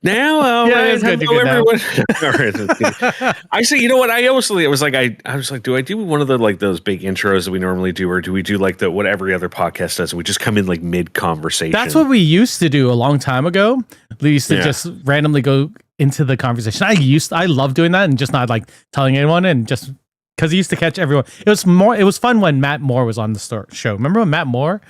Now, all Yeah, right, it's good. hello, You're good everyone. All right, that's good. I see. You know what? I was like, do I do one of the like those big intros that we normally do, or do we do like the what every other podcast does? We just come in like mid conversation. That's what we used to do a long time ago. We used to just randomly go into the conversation. I love doing that and just not like telling anyone, and just because he used to catch everyone. It was fun when Matt Moore was on the show. Remember when Matt Moore?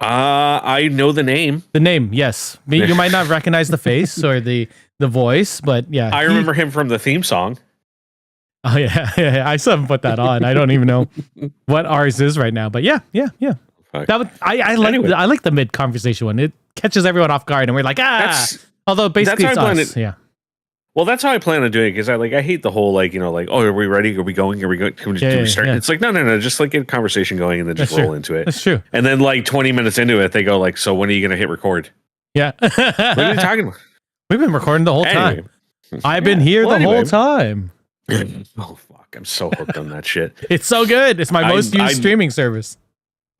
I know the name. The name, yes. You might not recognize the face or the voice, but yeah. I remember him from the theme song. Oh yeah. I still haven't put that on. I don't even know what ours is right now, but yeah. I like the mid conversation one. It catches everyone off guard, and we're like, although basically it's us. Yeah. Well, that's how I plan on doing it, because I hate the whole oh, are we ready? Are we going? Are we going? Can we start? Yeah. It's like no, just like get a conversation going and then just roll into it. That's true. And then like 20 minutes into it, they go like, so when are you going to hit record? Yeah. What are you talking about? We've been recording the whole time. I've been here the whole time. Oh fuck! I'm so hooked on that shit. It's so good. It's my most used streaming service.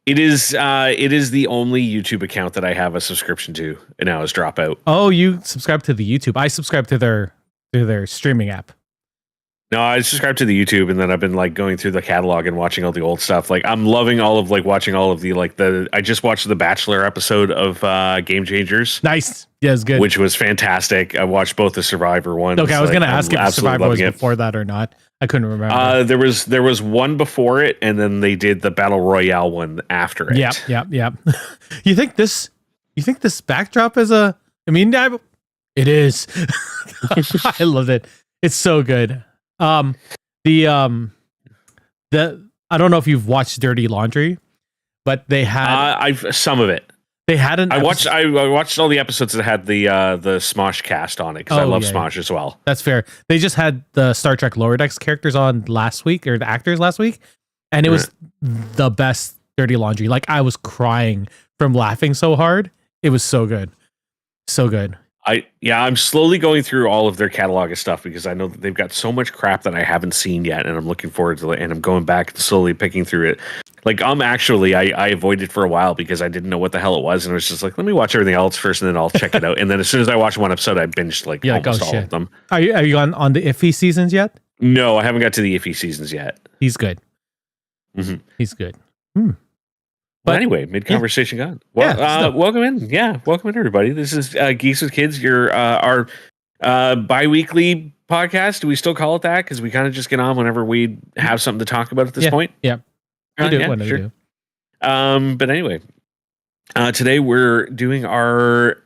It is the only YouTube account that I have a subscription to, and now is Dropout. Oh, you subscribe to the YouTube? I subscribe to their streaming app. No, I subscribe to the YouTube, and then I've been like going through the catalog and watching all the old stuff. Like I'm loving all of watching all of the I just watched the Bachelor episode of Game Changers. Nice. Yeah, it's good. Which was fantastic. I watched both the Survivor ones. Okay, I was going to ask if Survivor was before that or not. I couldn't remember. There was one before it, and then they did the Battle Royale one after it. Yep. You think this backdrop is it is. I love it. It's so good. I don't know if you've watched Dirty Laundry, but they had some of it. They had I watched all the episodes that had the Smosh cast on it, because I love Smosh as well. That's fair. They just had the Star Trek Lower Decks characters on last week, or the actors last week, and it was the best Dirty Laundry. Like I was crying from laughing so hard. It was so good. So good. I'm slowly going through all of their catalog of stuff, because I know that they've got so much crap that I haven't seen yet, and I'm looking forward to it, and I'm going back and slowly picking through it. Like I avoided for a while because I didn't know what the hell it was, and it was just like, let me watch everything else first, and then I'll check it out. And then as soon as I watch one episode, I binged almost all of them. Are you on the Iffy seasons yet? No, I haven't got to the Iffy seasons yet. He's good. Mm-hmm. He's good. But anyway, mid-conversation gone. Well, welcome in. Yeah, welcome in, everybody. This is Geeks with Kids, our bi-weekly podcast. Do we still call it that? Because we kind of just get on whenever we have something to talk about at this point. Yeah, we do it sure. But anyway, today we're doing our...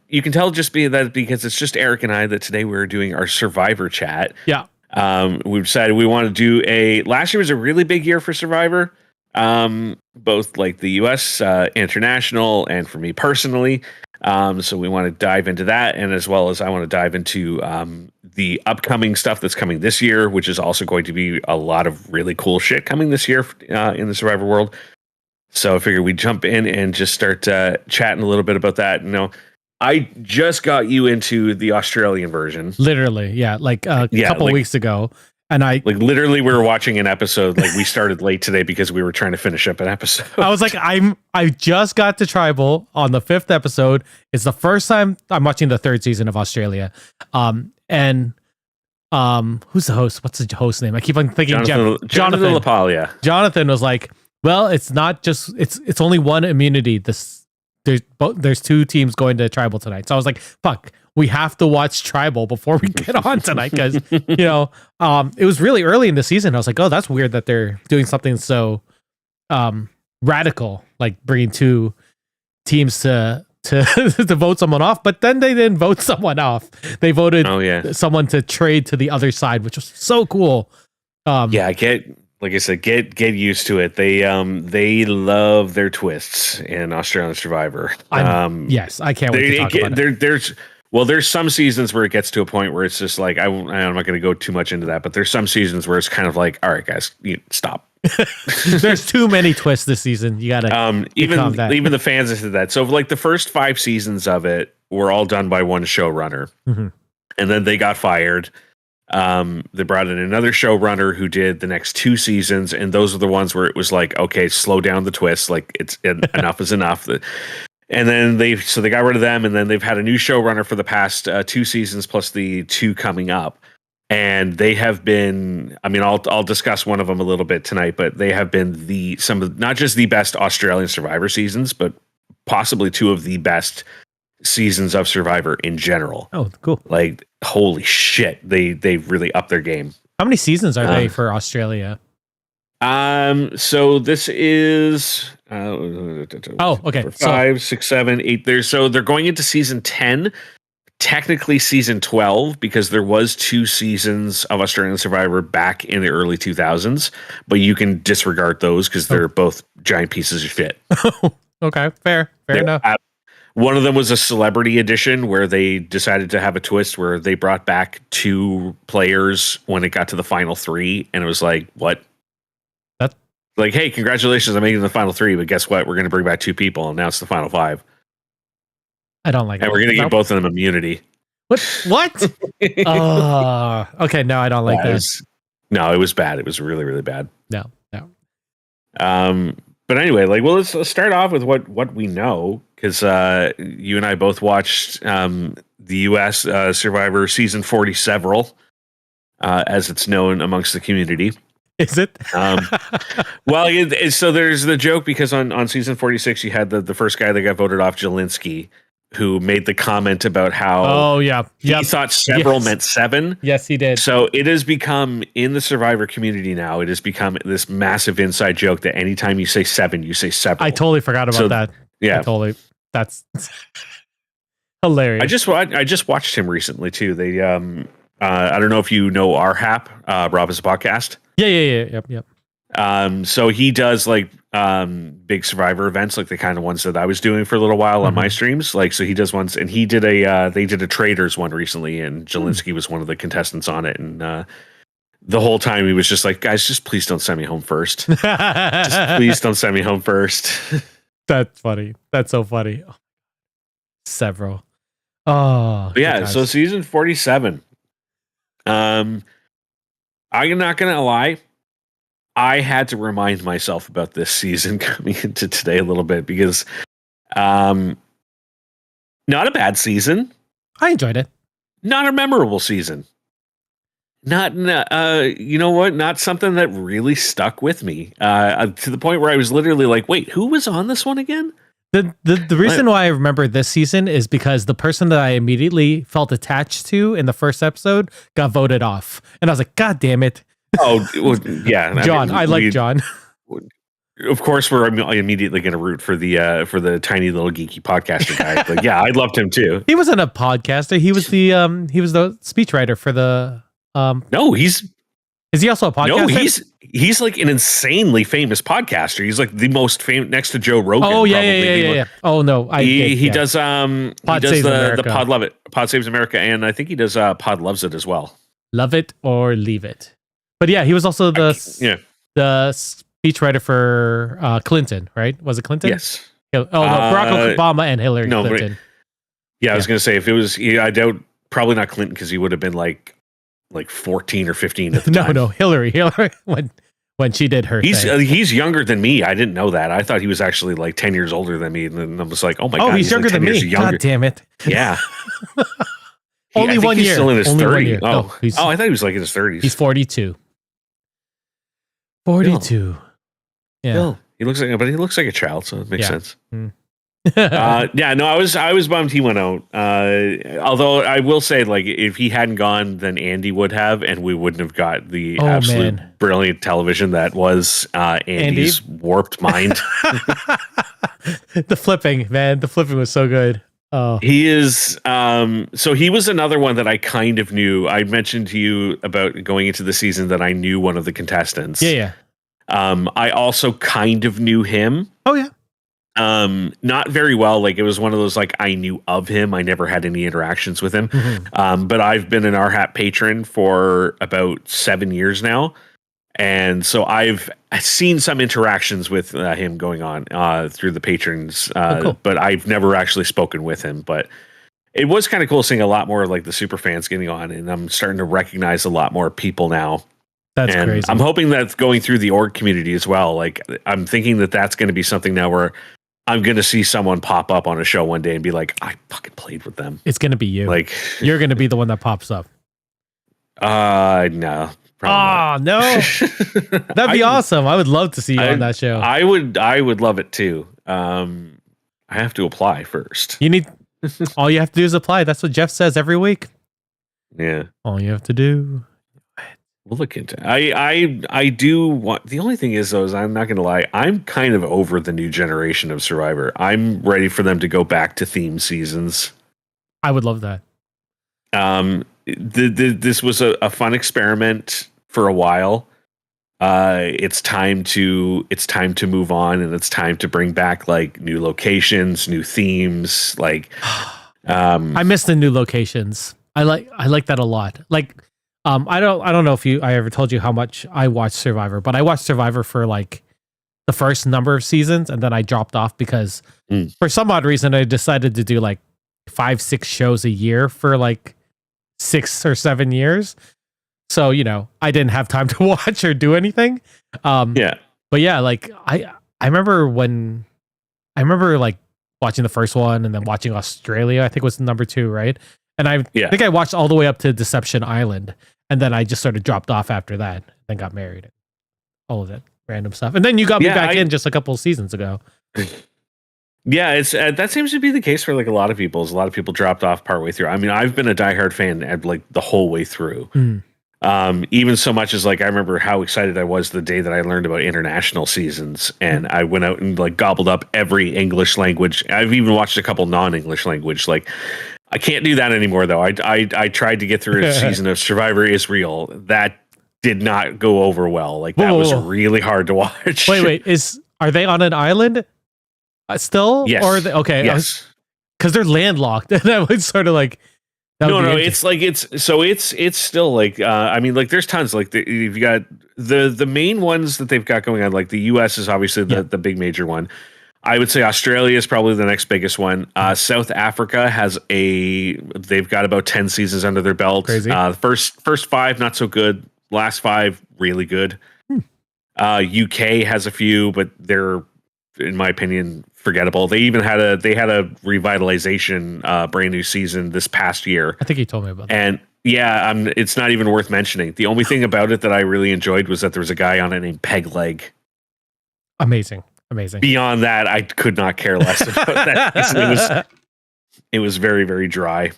you can tell just because it's just Eric and I that today we're doing our Survivor chat. Yeah. We've decided we want to do last year was a really big year for Survivor. Both like the US, international, and for me personally. So we want to dive into that, and as well as I want to dive into the upcoming stuff that's coming this year, which is also going to be a lot of really cool shit coming this year in the Survivor world. So I figured we'd jump in and just start chatting a little bit about that. I just got you into the Australian version. Literally, yeah, like a couple weeks ago. And literally we were watching an episode. Like we started late today because we were trying to finish up an episode. I was like, I just got to Tribal on the 5th episode. It's the first time I'm watching the 3rd season of Australia. And who's the host? What's the host name? I keep on thinking Jonathan LaPaglia. Jonathan was like, well, it's not just it's only one immunity. There's 2 teams going to Tribal tonight. So I was like, fuck. We have to watch Tribal before we get on tonight, because it was really early in the season. I was like, oh, that's weird that they're doing something so radical, like bringing 2 teams to to vote someone off. But then they didn't vote someone off. They voted someone to trade to the other side, which was so cool. Like I said, get used to it. They love their twists in Australian Survivor. Yes, I can't wait to talk about it. There's some seasons where it gets to a point where it's just like, I'm not going to go too much into that, but there's some seasons where it's kind of like, all right, guys, stop. There's too many twists this season. You got to even the fans said that. So like the first 5 seasons of it were all done by one showrunner, and then they got fired. They brought in another showrunner who did the next 2 seasons, and those are the ones where it was like, okay, slow down the twists. Like enough is enough. And then they got rid of them, and then they've had a new showrunner for the past 2 seasons plus the 2 coming up. And they have been, I mean, I'll discuss one of them a little bit tonight, but they have been not just the best Australian Survivor seasons, but possibly 2 of the best seasons of Survivor in general. Oh, cool. Like, holy shit. They really upped their game. How many seasons are they for Australia? So this is okay. 5, 6, 7, 8. They're going into season 10. Technically season 12, because there was 2 seasons of Australian Survivor back in the early 2000s, but you can disregard those because they're both giant pieces of shit. Okay, fair enough. One of them was a celebrity edition where they decided to have a twist where they brought back 2 players when it got to the final 3, and it was like, what? That's like, hey, congratulations on making the final 3, but guess what? We're going to bring back 2 people, and now it's the final 5. I don't like it. And we're going to give both of them immunity. What? Okay, no, I don't like that. It was bad. It was really, really bad. No. But anyway, like, well, let's start off with what we know, because you and I both watched the U.S. Survivor season 40 several, as it's known amongst the community. Is it? Well, so there's the joke because on season 46 you had the first guy that got voted off, Jelinski, who made the comment about how he thought several meant 7. Yes, he did. So it has become, in the Survivor community now, it has become this massive inside joke that anytime you say 7, you say several. I totally forgot about that. Yeah. That's hilarious. I just watched him recently too. They I don't know if you know RHAP, Robin's podcast. Yeah. Yep. So he does like big Survivor events, like the kind of ones that I was doing for a little while on my streams. Like, so he does ones, and he did they did a traders one recently, and Jelinski was one of the contestants on it, and the whole time he was just like, guys, just please don't send me home first. Just please don't send me home first. That's funny. That's so funny. Several. Oh, but yeah. So season 47. I'm not gonna lie. I had to remind myself about this season coming into today a little bit because, not a bad season. I enjoyed it. Not a memorable season. Not you know what? Not something that really stuck with me to the point where I was literally like, wait, who was on this one again? The reason why I remember this season is because the person that I immediately felt attached to in the first episode got voted off. And I was like, God damn it. Oh, well, yeah. John. I like John. Of course, we're immediately going to root for the tiny little geeky podcaster guy. But yeah, I loved him too. He wasn't a podcaster. He was the speechwriter for the No, is he also a podcaster? No, he's like an insanely famous podcaster. He's like the most famous next to Joe Rogan. Oh yeah. Oh no, he does Pod does Saves America. the Pod Love It, Pod Saves America, and I think he does Pod Loves It as well. Love it or leave it. But yeah, he was also the speechwriter for Clinton, right? Was it Clinton? Yes. No, Barack Obama and Hillary Clinton. I was going to say if it was, I doubt probably not Clinton because he would have been like 14 or 15 at the time. No, Hillary when she did her thing. He's younger than me. I didn't know that. I thought he was actually like 10 years older than me. And then I was like, oh my God. He's younger like than me. Younger. God damn it. Yeah. Only 1 year. He's still in his 30s. Oh, I thought he was like in his 30s. He's 42. 42. Yeah. Bill. He looks like a child, so it makes sense. Mm. I was bummed he went out. Although I will say, like, if he hadn't gone, then Andy would have, and we wouldn't have got the absolute brilliant television that was Andy's warped mind. The flipping was so good. Oh, he is. So he was another one that I kind of knew. I mentioned to you about going into the season that I knew one of the contestants. Yeah. I also kind of knew him. Oh yeah. Not very well. Like, it was one of those, like, I knew of him. I never had any interactions with him. Mm-hmm. But I've been an RHAP patron for about 7 years now. And so I've seen some interactions with him going on through the patrons, cool. But I've never actually spoken with him. But it was kind of cool seeing a lot more of, like, the super fans getting on, and I'm starting to recognize a lot more people now. That's crazy. I'm hoping that's going through the org community as well. Like, I'm thinking that that's going to be something now where I'm gonna see someone pop up on a show one day and be like, I fucking played with them. It's gonna be you. Like you're gonna be the one that pops up. No. Oh no, that'd be awesome. I would love to see you on that show. I would love it too. I have to apply first. You need all you have to do is apply. That's what Jeff says every week. Yeah. All you have to do. We'll look into it. I do want. The only thing is, though, is I'm not going to lie. I'm kind of over the new generation of Survivor. I'm ready for them to go back to theme seasons. I would love that. This was a fun experiment for a while. It's time to move on, and it's time to bring back like new locations, new themes. Like, I miss the new locations. I like that a lot. Like, I don't know if I ever told you how much I watched Survivor, but I watched Survivor for like the first number of seasons, and then I dropped off because for some odd reason I decided to do like 5-6 shows a year for like 6 or 7 years. So, I didn't have time to watch or do anything. Yeah. But yeah, like I remember like watching the first one and then watching Australia, I think was number 2, right? And I think I watched all the way up to Deception Island, and then I just sort of dropped off after that, then got married. All of that random stuff. And then you got me back in just a couple of seasons ago. Yeah, it's that seems to be the case for like a lot of people. A lot of people dropped off partway through. I mean, I've been a diehard fan at like the whole way through. Even so much as like I remember how excited I was the day that I learned about international seasons, and I went out and like gobbled up every English language. I've even watched a couple non-English language. Like, I can't do that anymore though. I tried to get through a season of Survivor Israel. That did not go over well. Like that was really hard to watch. Wait, are they on an island still? Yes. Or okay? Yes. Because they're landlocked, and I was sort of like. No, it's like it's still like I mean, like there's tons like you've got the main ones that they've got going on. Like the U.S. is obviously the big major one. I would say Australia is probably the next biggest one. South Africa they've got about 10 seasons under their belt. Crazy. First 5 not so good. Last 5 really good. UK has a few, but they're, in my opinion, forgettable. They even had a revitalization brand new season this past year. I think you told me about that. And it's not even worth mentioning. The only thing about it that I really enjoyed was that there was a guy on it named Peg Leg. Amazing. Beyond that, I could not care less about that. It was very, very dry.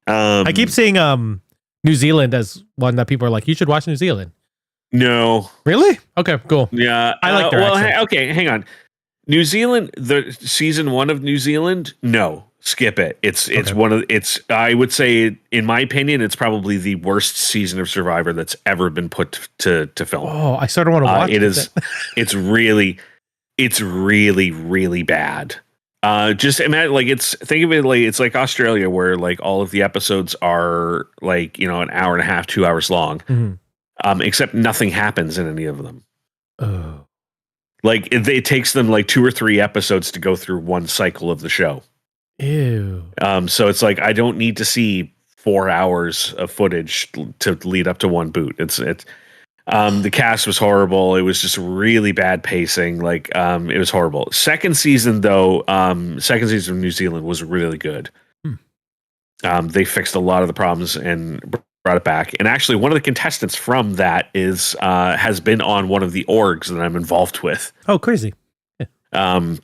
I keep seeing New Zealand as one that people are like, you should watch New Zealand. No. Really? Okay, cool. Yeah. I like their accent. Okay, hang on. New Zealand, the season 1 of New Zealand, no. Skip it. It's I would say, in my opinion, it's probably the worst season of Survivor that's ever been put to film. Oh, I sort of want to watch it. It's really bad. Just imagine, like, think of it like it's like Australia, where like all of the episodes are like, an hour and a half, 2 hours long, except nothing happens in any of them. Oh, like it takes them like 2 or 3 episodes to go through one cycle of the show. Ew. So it's like I don't need to see 4 hours of footage to lead up to one boot. The cast was horrible. It was just really bad pacing. Like, it was horrible. Second season of New Zealand was really good. They fixed a lot of the problems and brought it back. And actually, one of the contestants from that has been on one of the orgs that I'm involved with. Oh, crazy. Yeah.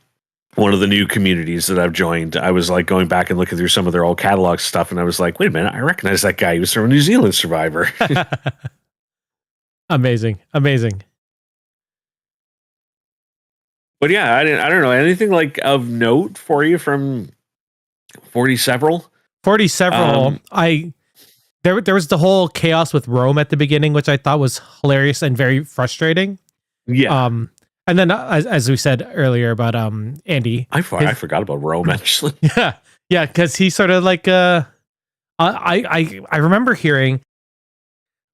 One of the new communities that I've joined. I was like going back and looking through some of their old catalog stuff, and I was like, wait a minute, I recognize that guy. He was from a New Zealand Survivor. Amazing. But yeah, I don't know anything like of note for you from 40 Several. There was the whole chaos with Rome at the beginning, which I thought was hilarious and very frustrating. Yeah. And then as we said earlier about Andy, I forgot about Rome actually. Yeah, because he sort of like I remember hearing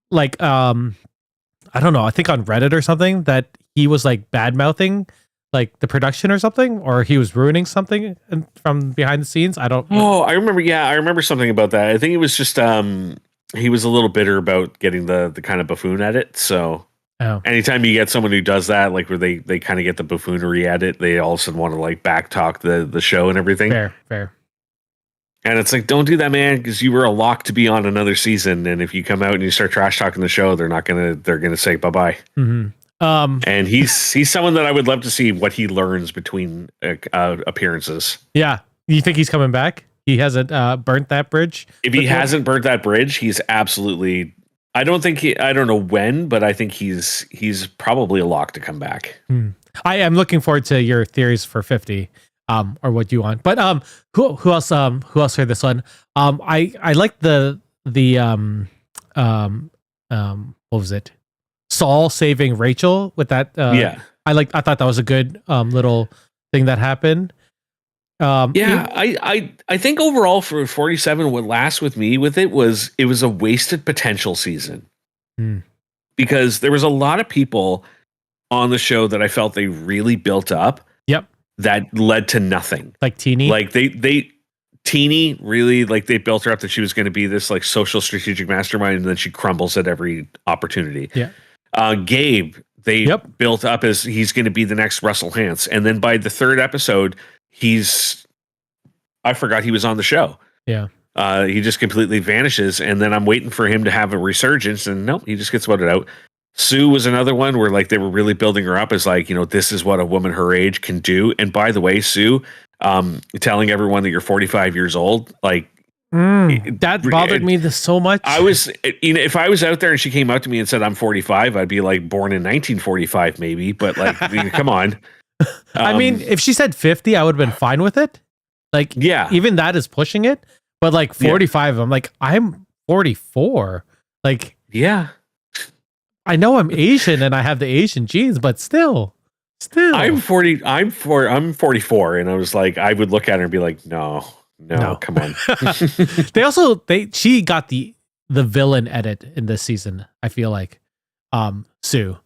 like I don't know, I think on Reddit or something that he was like bad mouthing like the production or something, or he was ruining something from behind the scenes. I don't know. Oh, I remember something about that. I think it was just he was a little bitter about getting the kind of buffoon edit. So Oh, Anytime you get someone who does that, like where they kind of get the buffoonery at it, they all of a sudden want to like backtalk the show and everything. fair. And it's like, don't do that, man, because you were a lock to be on another season. And if you come out and you start trash talking the show, they're gonna say bye bye. Mm-hmm. And he's someone that I would love to see what he learns between appearances. Yeah, you think he's coming back? He hasn't burnt that bridge. If he hasn't burnt that bridge, he's absolutely. I don't know when, but I think he's probably a lock to come back. I am looking forward to your theories for 50, or what you want. But who else heard this one? I like the what was it? Saul saving Rachel with that. I thought that was a good little thing that happened. I think overall for 47, what lasts with me with it was a wasted potential season. Because there was a lot of people on the show that I felt they really built up. Yep. That led to nothing. Like Teeny. Like Teeny really, like, they built her up that she was going to be this like social strategic mastermind, and then she crumbles at every opportunity. Yeah. Gabe, they built up as he's going to be the next Russell Hantz, and then by the third episode, I forgot he was on the show. Yeah. He just completely vanishes, and then I'm waiting for him to have a resurgence, and nope, he just gets voted out. Sue was another one where like they were really building her up as like, this is what a woman her age can do. And by the way, Sue, telling everyone that you're 45 years old, like that bothered me so much. I was, if I was out there and she came up to me and said I'm 45, I'd be like, born in 1945 maybe, but like, come on. I mean, if she said 50, I would have been fine with it. Like, even that is pushing it. But like 45, I'm like, I'm 44. Like, I know I'm Asian and I have the Asian genes, but still. I'm 44, and I was like, I would look at her and be like, no, come on. She got the villain edit in this season. I feel like, Sue,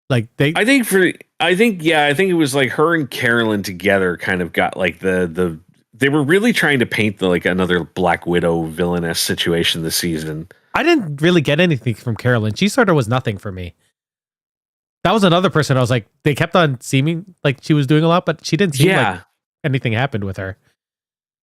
like I think it was like her and Carolyn together kind of got like they were really trying to paint like another Black Widow villainous situation this season. I didn't really get anything from Carolyn. She sort of was nothing for me. That was another person I was like, they kept on seeming like she was doing a lot, but she didn't seem like anything happened with her.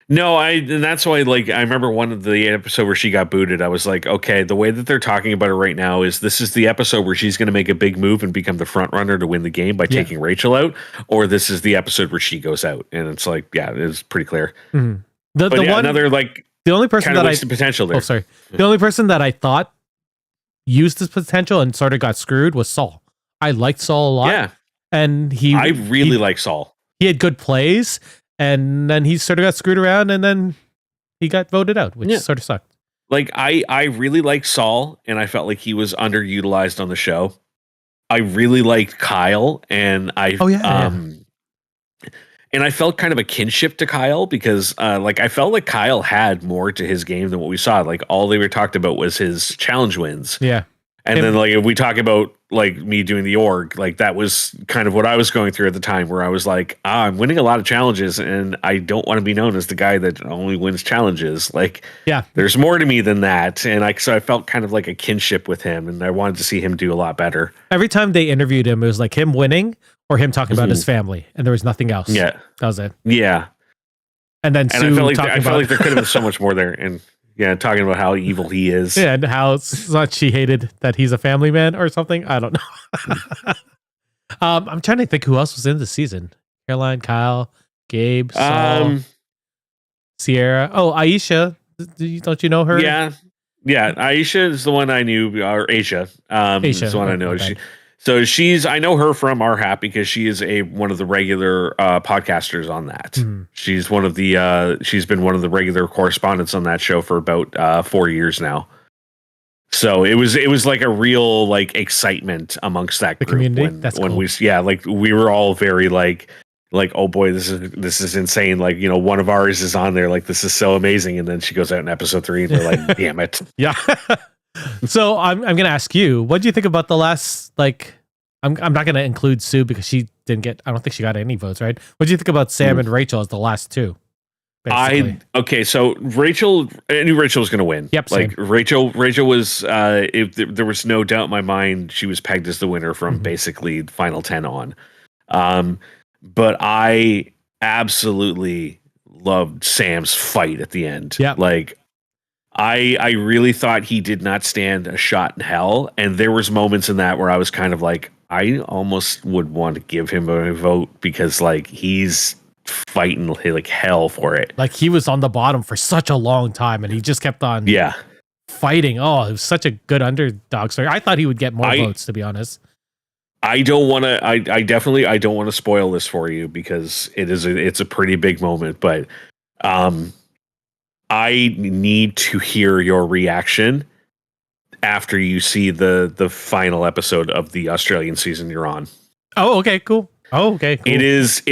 No, and that's why, like, I remember one of the episode where she got booted. I was like, okay, the way that they're talking about her right now is this is the episode where she's going to make a big move and become the front runner to win the game by taking Rachel out, or this is the episode where she goes out. And it's like, it's pretty clear. Mm-hmm. The only person that the potential there. Oh, sorry. The only person that I thought used his potential and sort of got screwed was Saul. I liked Saul a lot. Yeah. And I really like Saul. He had good plays, and then he sort of got screwed around, and then he got voted out, which sort of sucked. Like, I really like Saul, and I felt like he was underutilized on the show. I really liked Kyle, and and I felt kind of a kinship to Kyle because, I felt like Kyle had more to his game than what we saw. Like, all they were talked about was his challenge wins. Yeah. And then, like, if we talk about, like, me doing the org, like, that was kind of what I was going through at the time, where I was like, I'm winning a lot of challenges, and I don't want to be known as the guy that only wins challenges. Like, there's more to me than that. And so I felt kind of like a kinship with him, and I wanted to see him do a lot better. Every time they interviewed him, it was like him winning or him talking about his family, and there was nothing else. Yeah. That was it. Yeah. And then Sue I felt like there could have been so much more there. And talking about how evil he is. Yeah, and how much she hated that he's a family man or something. I don't know. I'm trying to think who else was in the season. Caroline, Kyle, Gabe, Saul, Sierra. Oh, Aisha. Don't you know her? Yeah. Aisha is the one I knew, or Aisha. Aisha is the one I know. I know her from Our Hat because she is one of the regular podcasters on that. Mm-hmm. She's she's been one of the regular correspondents on that show for about 4 years now. So it was like a real like excitement amongst that group community. We were all very like, oh boy, this is insane. Like, one of ours is on there. Like, this is so amazing. And then she goes out in episode 3 and they're like, damn it. Yeah. So I'm gonna ask you, what do you think about the last, like, I'm not gonna include Sue because she didn't get, I don't think she got any votes, right? What do you think about Sam and Rachel as the last two? basically. So Rachel, I knew Rachel was going to win. Yep, like same. Rachel was. There was no doubt in my mind she was pegged as the winner from basically final 10 on. But I absolutely loved Sam's fight at the end. Yep. Like I really thought he did not stand a shot in hell, and there was moments in that where I was kind of like, I almost would want to give him a vote because like he's fighting like hell for it. Like he was on the bottom for such a long time and he just kept on fighting. Oh, it was such a good underdog story. I thought he would get more votes, to be honest. I don't want to I don't want to spoil this for you because it's a pretty big moment, but I need to hear your reaction after you see the final episode of the Australian season you're on. Oh, okay, cool. Oh, okay, cool. It is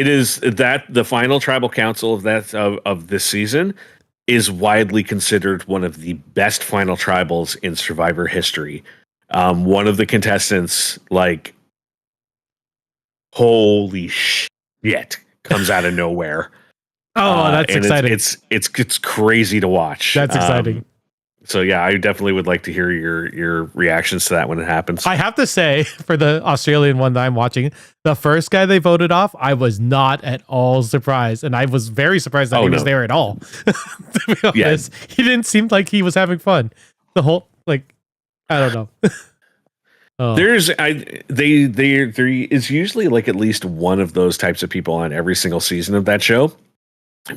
that the final tribal council of this season is widely considered one of the best final tribals in Survivor history. One of the contestants, like, holy shit, comes out of nowhere. Oh, that's exciting. It's crazy to watch. That's exciting. So yeah, I definitely would like to hear your reactions to that when it happens. I have to say, for the Australian one that I'm watching, the first guy they voted off, I was not at all surprised. And I was very surprised that he was there at all. To be honest, he didn't seem like he was having fun. The whole, like, I don't know. There is usually like at least one of those types of people on every single season of that show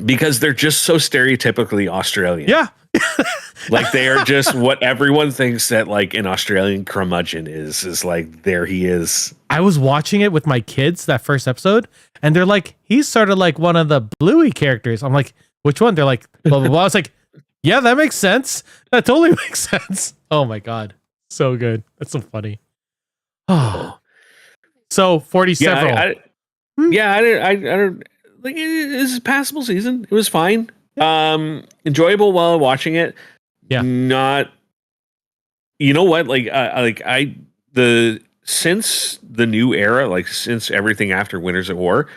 because they're just so stereotypically Australian. Yeah. Like they are just what everyone thinks that like an Australian curmudgeon is like, there he is. I was watching it with my kids, that first episode, and they're like, he's sort of like one of the Bluey characters. I'm like, which one? They're like, blah, blah, blah. I was like, yeah, that makes sense. That totally makes sense. Oh my God. So good. That's so funny. Oh, so 40 several. I don't like it was a passable season. It was fine. Enjoyable while watching it. Yeah. Not, you know what? Since the new era, like since everything after Winners at War,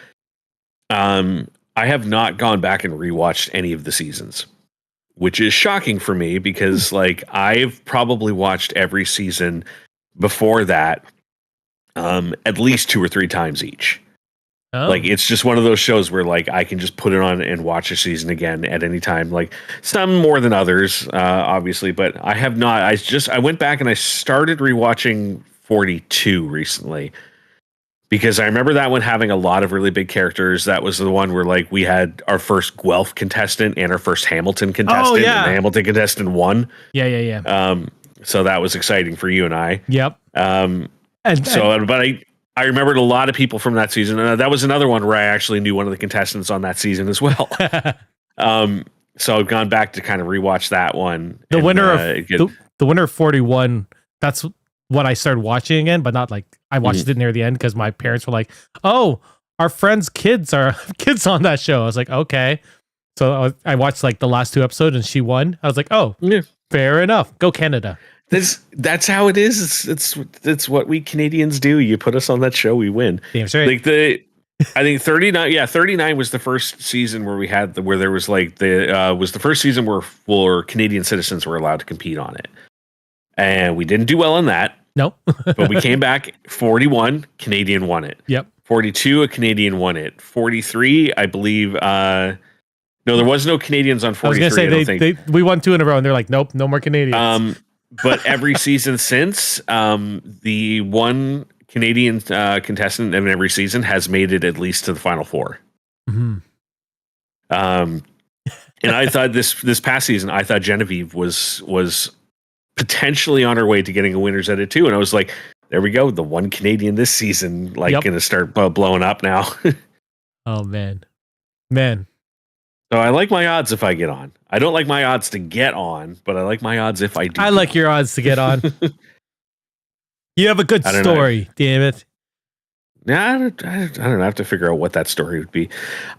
I have not gone back and rewatched any of the seasons, which is shocking for me because like I've probably watched every season before that, at least 2 or 3 times each. Oh. Like it's just one of those shows where like I can just put it on and watch a season again at any time. Like some more than others, obviously, but I have not. I went back and I started rewatching 42 recently because I remember that one having a lot of really big characters. That was the one where like we had our first Guelph contestant and our first Hamilton contestant. Oh, yeah. And the Hamilton contestant won. Yeah. So that was exciting for you and I. Yep. But I remembered a lot of people from that season. That was another one where I actually knew one of the contestants on that season as well. So I've gone back to kind of rewatch that one. The winner of 41, that's what I started watching again, but not like I watched it near the end because my parents were like, oh, our friend's kids are kids on that show. I was like, okay. So I watched like the last 2 episodes and she won. I was like, oh, fair enough. Go Canada. That's how it is. It's what we Canadians do. You put us on that show, we win. Damn straight. Like I think 39. Yeah, 39 was the first season where we had where there was like was the first season where Canadian citizens were allowed to compete on it, and we didn't do well on that. No, but we came back. 41, Canadian won it. Yep. 42, a Canadian won it. 43, I believe. No, there was no Canadians on 43. I was gonna say we won 2 in a row, and they're like, nope, no more Canadians. But every season since, the one Canadian contestant in every season has made it at least to the final 4. Mm-hmm. And I thought this past season, I thought Genevieve was potentially on her way to getting a winner's edit too. And I was like, there we go. The one Canadian this season, like, going to start blowing up now. Oh, man. So I like my odds if I get on. I don't like my odds to get on, but I like my odds if I do. I like your odds to get on. You have a good story, damn it. Nah, I don't know. I have to figure out what that story would be.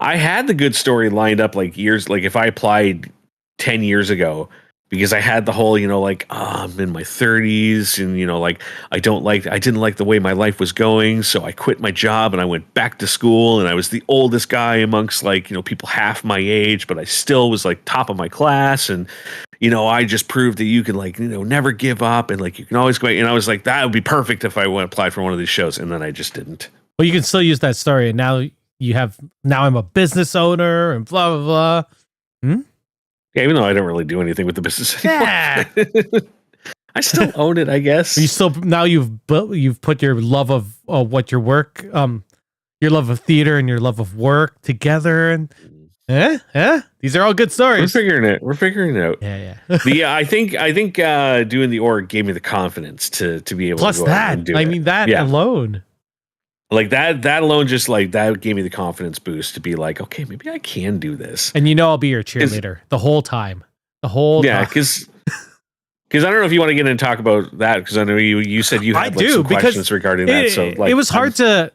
I had the good story lined up like years. Like if I applied 10 years ago, because I had the whole, like, I'm in my 30s and, like, I didn't like the way my life was going. So I quit my job and I went back to school, and I was the oldest guy amongst, like, people half my age, but I still was like top of my class. And, I just proved that you can, like, never give up, and like, you can always go. And I was like, that would be perfect if I went apply for one of these shows. And then I just didn't. Well, you can still use that story. And now I'm a business owner and blah, blah, blah. Yeah, even though I don't really do anything with the business anymore. Yeah. I still own it, I guess. You still, now you've put your love of what your work, your love of theater and your love of work together, and these are all good stories. We're figuring it out. Yeah. I think doing the org gave me the confidence to be able Plus to go out and do it. I mean, that alone. Like that alone, just like that gave me the confidence boost to be like, okay, maybe I can do this. And I'll be your cheerleader the whole time. Yeah, because I don't know if you want to get in and talk about that, because I know you said you had some questions regarding that. So like, it was hard to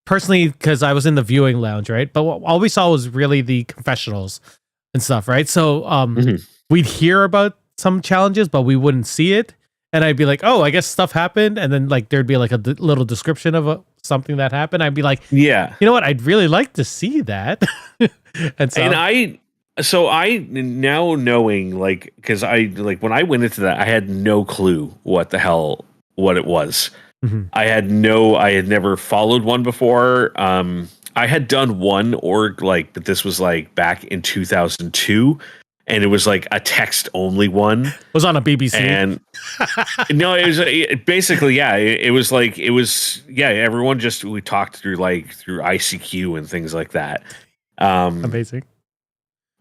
personally, because I was in the viewing lounge, right? But all we saw was really the confessionals and stuff, right? So we'd hear about some challenges, but we wouldn't see it. And I'd be like, oh, I guess stuff happened. And then like there'd be like a little description of something that happened. I'd be like, yeah, you know what? I'd really like to see that. and I now knowing, like, because I, like, when I went into that, I had no clue what it was. I had never followed one before. I had done one org, like, but this was like back in 2002. And it was like a text only one. It was on a BBC. And no, it was basically, yeah, it was everyone we talked through ICQ and things like that. Amazing.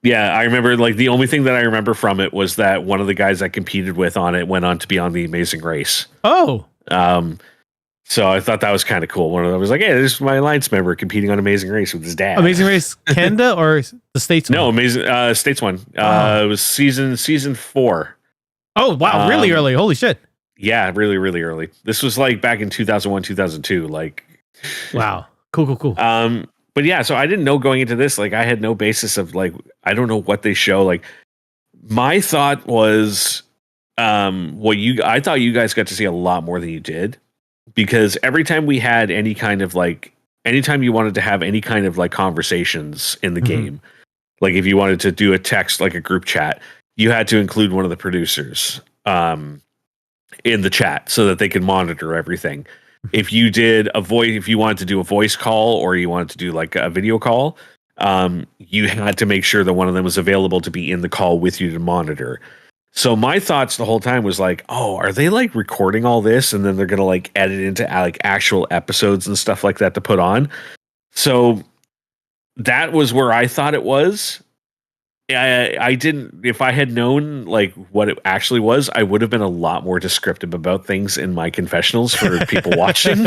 Yeah, I remember, like, the only thing that I remember from it was that one of the guys I competed with on it went on to be on The Amazing Race. Oh. So I thought that was kind of cool. One of them was like, hey, this is my alliance member competing on Amazing Race with his dad. Amazing Race Canada or the States one? No, Amazing States one. It was season 4. Oh, wow. Really early. Holy shit. Yeah, really, really early. This was like back in 2001, 2002. Like, wow. Cool. But yeah, so I didn't know going into this, like, I had no basis of, like, I don't know what they show. Like, my thought was, I thought you guys got to see a lot more than you did. Because every time we had anytime you wanted to have any kind of like conversations in the game, like if you wanted to do a text, like a group chat, you had to include one of the producers in the chat so that they could monitor everything. If you wanted to do a voice call, or you wanted to do like a video call, you had to make sure that one of them was available to be in the call with you to monitor. So my thoughts the whole time was like, oh, are they like recording all this and then they're going to like edit into like actual episodes and stuff like that to put on? So that was where I thought it was. I didn't, if I had known like what it actually was, I would have been a lot more descriptive about things in my confessionals for people watching.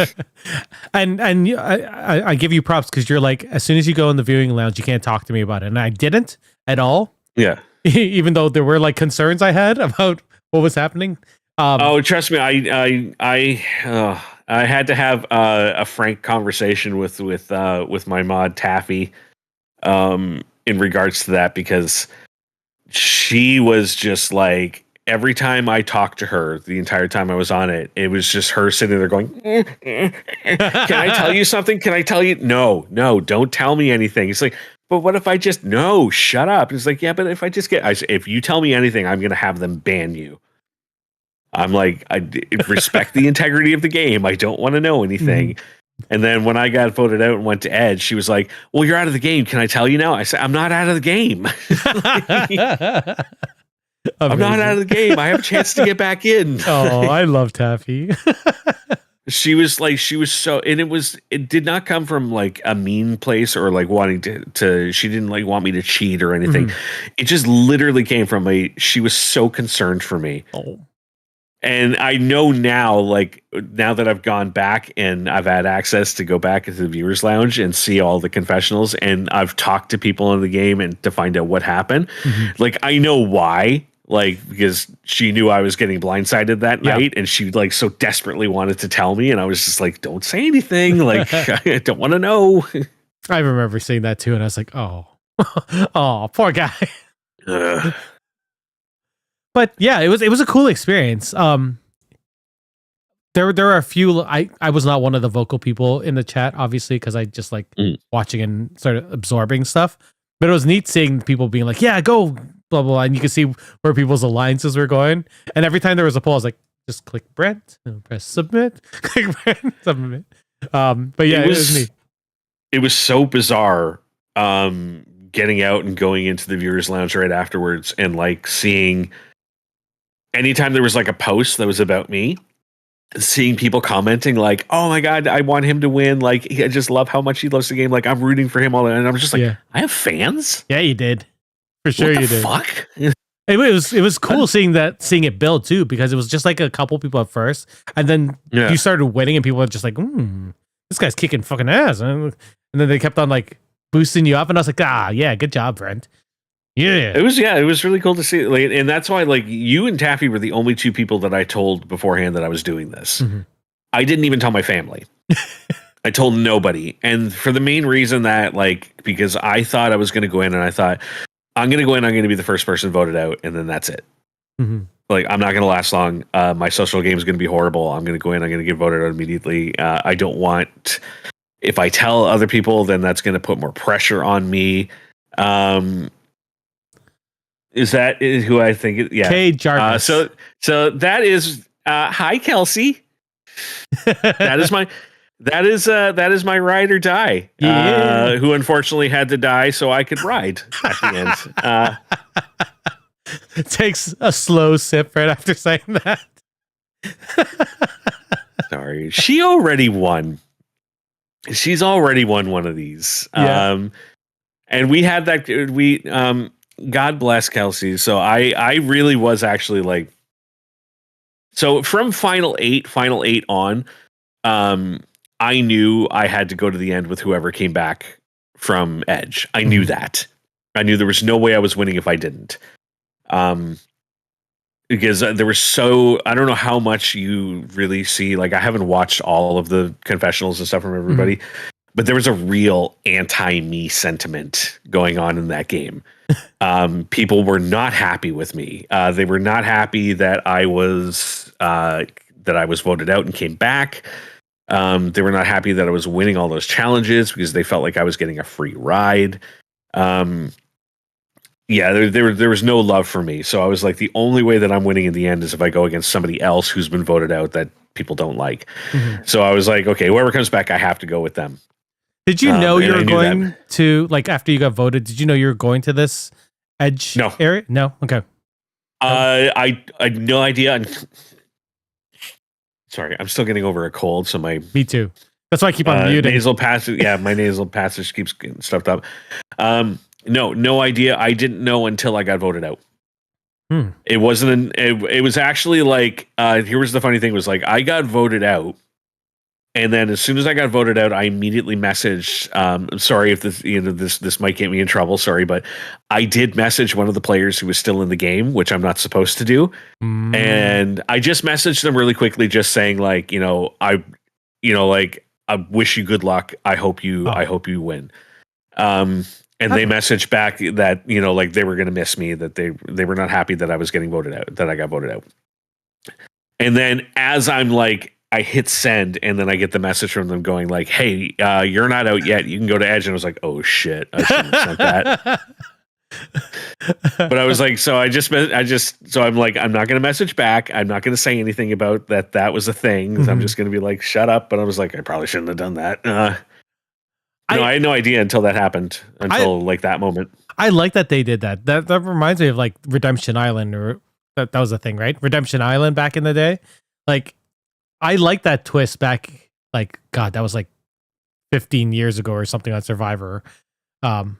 And I give you props, because you're like, as soon as you go in the viewing lounge, you can't talk to me about it. And I didn't at all. Yeah. Even though there were like concerns I had about what was happening. Trust me, I had to have a frank conversation with my mod Taffy in regards to that, because she was just like, every time I talked to her, the entire time I was on it, it was just her sitting there going, can I tell you something? Can I tell you? No, don't tell me anything. It's like, but what if I just, no, shut up. It's like, yeah, but if I just if you tell me anything, I'm going to have them ban you. I'm like, I respect the integrity of the game. I don't want to know anything. And then when I got voted out and went to Edge, she was like, well, you're out of the game. Can I tell you now? I said, I'm not out of the game. I'm not out of the game. I have a chance to get back in. Oh, I love Taffy. She was so, and it did not come from like a mean place or like wanting to she didn't like want me to cheat or anything. It just literally came from she was so concerned for me. Oh. And I know now, like, now that I've gone back and I've had access to go back into the viewers lounge and see all the confessionals, and I've talked to people in the game and to find out what happened. Like, I know why. Like, because she knew I was getting blindsided that night, and she like so desperately wanted to tell me, and I was just like, don't say anything. Like, I don't want to know. I remember seeing that too, and I was like, oh, poor guy. But But yeah, it was a cool experience. There are a few. I was not one of the vocal people in the chat, obviously, because I just like watching and sort of absorbing stuff. But it was neat seeing people being like, "Yeah, go," blah blah, blah, and you could see where people's alliances were going. And every time there was a poll, I was like, "Just click Brent, press submit, click Brent, submit." But yeah, it was neat. It was so bizarre. Getting out and going into the viewers lounge right afterwards, and like seeing anytime there was like a post that was about me, seeing people commenting like, "Oh my god, I want him to win!" Like, I just love how much he loves the game. Like, I'm rooting for him all. And I'm just like, I have fans. Yeah, you did, for sure. What you the did. Fuck. It was cool seeing it build too, because it was just like a couple people at first, and then you started winning, and people were just like, "This guy's kicking fucking ass," and then they kept on like boosting you up, and I was like, yeah, good job, Brent. Yeah, it was really cool to see. Like, and that's why like you and Taffy were the only two people that I told beforehand that I was doing this. Mm-hmm. I didn't even tell my family. I told nobody, and for the main reason that like because I thought I was going to go in, and I thought I'm going to go in, I'm going to be the first person voted out, and then that's it. Mm-hmm. Like, I'm not going to last long. My social game is going to be horrible. I'm going to go in, I'm going to get voted out immediately. I don't want. If I tell other people, then that's going to put more pressure on me. Is that who I think? Yeah. Kay Jarvis. So that is hi Kelsey. that is my ride or die. Who unfortunately had to die so I could ride at the end. Takes a slow sip right after saying that. Sorry, she already won. She's already won one of these. Yeah. And we had that. God bless Kelsey. So I really was actually like. So from Final 8 on, I knew I had to go to the end with whoever came back from Edge. I knew that. I knew there was no way I was winning if I didn't. Because there was I don't know how much you really see. Like, I haven't watched all of the confessionals and stuff from everybody, but there was a real anti-me sentiment going on in that game. People were not happy with me. They were not happy that I was voted out and came back. They were not happy that I was winning all those challenges because they felt like I was getting a free ride. There was no love for me. So I was like, the only way that I'm winning in the end is if I go against somebody else who's been voted out that people don't like. Mm-hmm. So I was like, okay, whoever comes back, I have to go with them. Did you know you were going to, like, after you got voted, did you know you were going to this Edge area? No? Okay. I had no idea. Sorry, I'm still getting over a cold. So Me too. That's why I keep on muting. Nasal passage. Yeah, my nasal passage keeps getting stuffed up. No idea. I didn't know until I got voted out. It wasn't. It was actually like. Here was the funny thing: was like I got voted out, and then as soon as I got voted out, I immediately messaged. Sorry if this might get me in trouble. Sorry, but I did message one of the players who was still in the game, which I'm not supposed to do, and I just messaged them really quickly, just saying like, I wish you good luck. I hope you win. And they messaged back that, like they were going to miss me, that they were not happy that I was getting voted out, that I got voted out. And then as I'm like, I hit send, and then I get the message from them going like, hey, you're not out yet. You can go to Edge. And I was like, oh shit, I shouldn't have sent that. But I was like, so I'm like, I'm not going to message back. I'm not going to say anything about that was a thing. Mm-hmm. I'm just going to be like, shut up. But I was like, I probably shouldn't have done that. I had no idea until that happened, like that moment. I like that they did that. That reminds me of like Redemption Island, or that was a thing, right? Redemption Island back in the day. Like, I like that twist back. Like, God, that was like 15 years ago or something on Survivor. And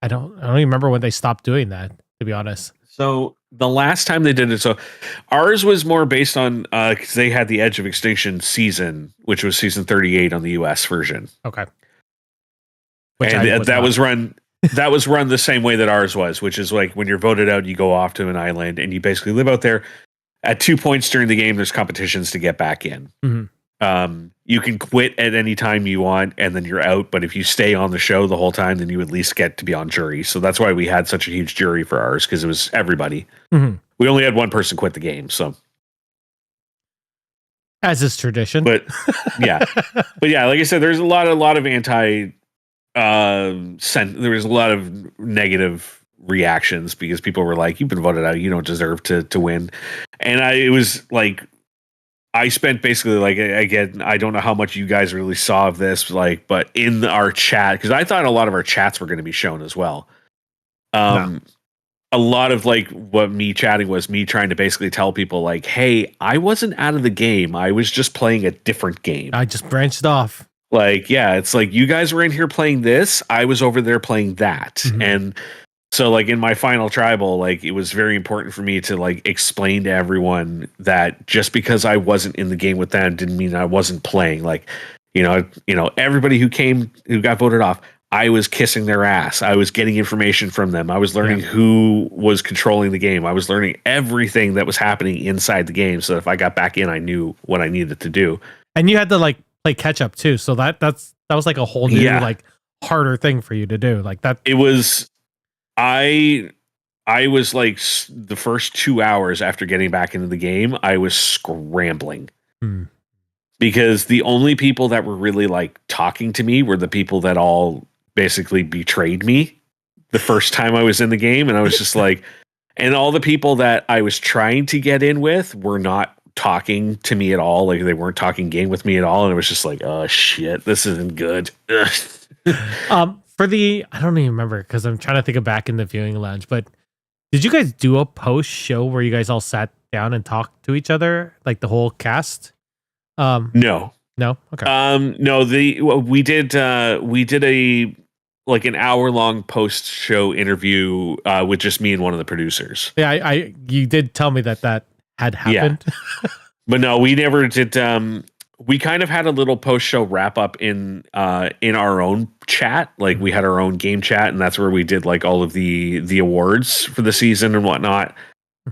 I don't even remember when they stopped doing that, to be honest. So the last time they did it, so ours was more based on because they had the Edge of Extinction season, which was season 38 on the US version. Okay. And that was run the same way that ours was, which is like when you're voted out, you go off to an island and you basically live out there. At 2 points during the game, there's competitions to get back in. Mm-hmm. You can quit at any time you want, and then you're out. But if you stay on the show the whole time, then you at least get to be on jury. So that's why we had such a huge jury for ours, because it was everybody. Mm-hmm. We only had one person quit the game, so. As is tradition. But yeah, like I said, there's a lot of anti. There was a lot of negative reactions because people were like, "You've been voted out. You don't deserve to win." And it was like, I spent basically like, again, I don't know how much you guys really saw of this, like, but in our chat, because I thought a lot of our chats were going to be shown as well. No. A lot of like what me chatting was me trying to basically tell people like, hey, I wasn't out of the game. I was just playing a different game. I just branched off. Like, yeah, it's like you guys were in here playing this. I was over there playing that. Mhm. And so like in my final tribal, like it was very important for me to like explain to everyone that just because I wasn't in the game with them didn't mean I wasn't playing. Like, everybody who got voted off, I was kissing their ass. I was getting information from them. I was learning who was controlling the game. I was learning everything that was happening inside the game. So if I got back in, I knew what I needed to do. And you had to like play catch up too. So that was like a whole new like harder thing for you to do. Like that. It was, I was like the first 2 hours after getting back into the game, I was scrambling. Because the only people that were really like talking to me were the people that all basically betrayed me the first time I was in the game. And I was just like, and all the people that I was trying to get in with were not talking to me at all. Like they weren't talking game with me at all. And it was just like, oh shit, this isn't good. For the, I don't even remember because I'm trying to think of back in the viewing lounge, but did you guys do a post show where you guys all sat down and talked to each other? Like the whole cast? No. Okay. No, we did a like an hour-long post-show interview with just me and one of the producers. Yeah, you did tell me that had happened. Yeah. But no, we never did. We kind of had a little post-show wrap-up in our own chat. Like we had our own game chat, and that's where we did like all of the awards for the season and whatnot.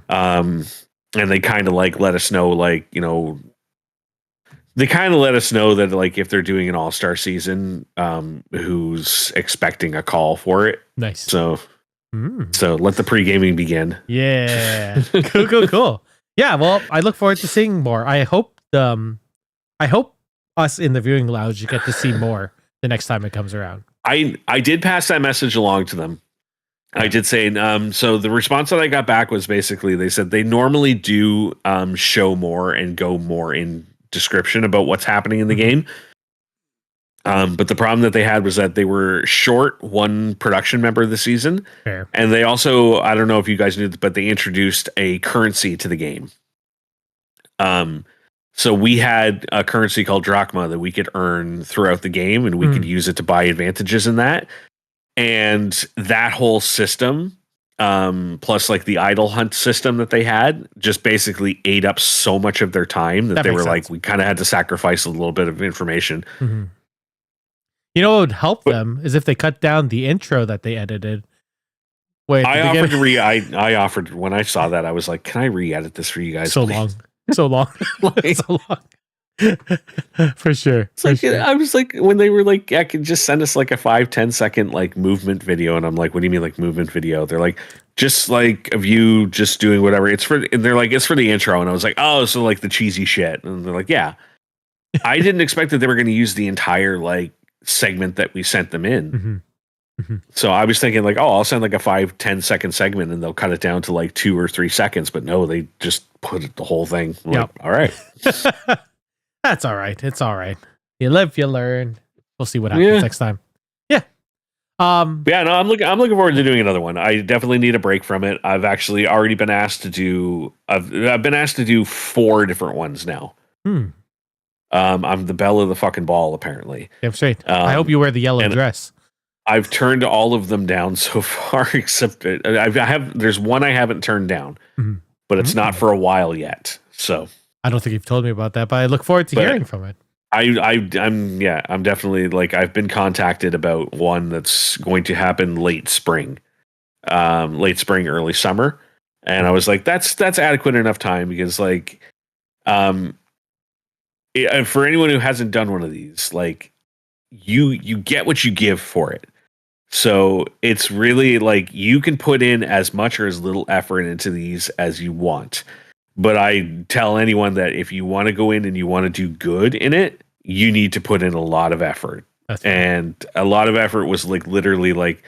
And they kind of like let us know, like, they kind of let us know that like if they're doing an all-star season, who's expecting a call for it. Nice. So let the pre-gaming begin. Yeah. Cool. Yeah, well, I look forward to seeing more. I hope us in the viewing lounge get to see more the next time it comes around. I did pass that message along to them. I did say, so the response that I got back was basically they said they normally do show more and go more in description about what's happening in the game. But the problem that they had was that they were short one production member this season. Fair. And they also, I don't know if you guys knew, but they introduced a currency to the game. So we had a currency called drachma that we could earn throughout the game, and we could use it to buy advantages in that. And that whole system, plus like the idol hunt system that they had, just basically ate up so much of their time that they were like, we kind of had to sacrifice a little bit of information. Mm-hmm. You know what would help them is if they cut down the intro that they edited. I offered when I saw that, I was like, can I re-edit this for you guys? So long. So long. For sure. I was like, when they were like, I could just send us like a 5-10 second like movement video. And I'm like, what do you mean like movement video? They're like, just like of you just doing whatever. And they're like, it's for the intro. And I was like, oh, so like the cheesy shit. And they're like, yeah. I didn't expect that they were going to use the entire like segment that we sent them in. Mm-hmm. So I was thinking like, oh, I'll send like a 5-10 second segment and they'll cut it down to like 2 or 3 seconds. But no, they just put the whole thing. Like, all right. That's all right. It's all right. You live, you learn. We'll see what happens next time. Yeah. Yeah, no, I'm looking forward to doing another one. I definitely need a break from it. I've actually already been asked to do I've been asked to do 4 different ones now. I'm the belle of the fucking ball, apparently. Damn straight. I hope you wear the yellow dress. I've turned all of them down so far, except there's one I haven't turned down, but it's not for a while yet. So I don't think you've told me about that, but I look forward to hearing from it. I'm definitely like, I've been contacted about one that's going to happen late spring, early summer. And I was like, that's adequate enough time because like, for anyone who hasn't done one of these, like you get what you give for it. So it's really like you can put in as much or as little effort into these as you want. But I tell anyone that if you want to go in and you want to do good in it, you need to put in a lot of effort. And a lot of effort was like literally like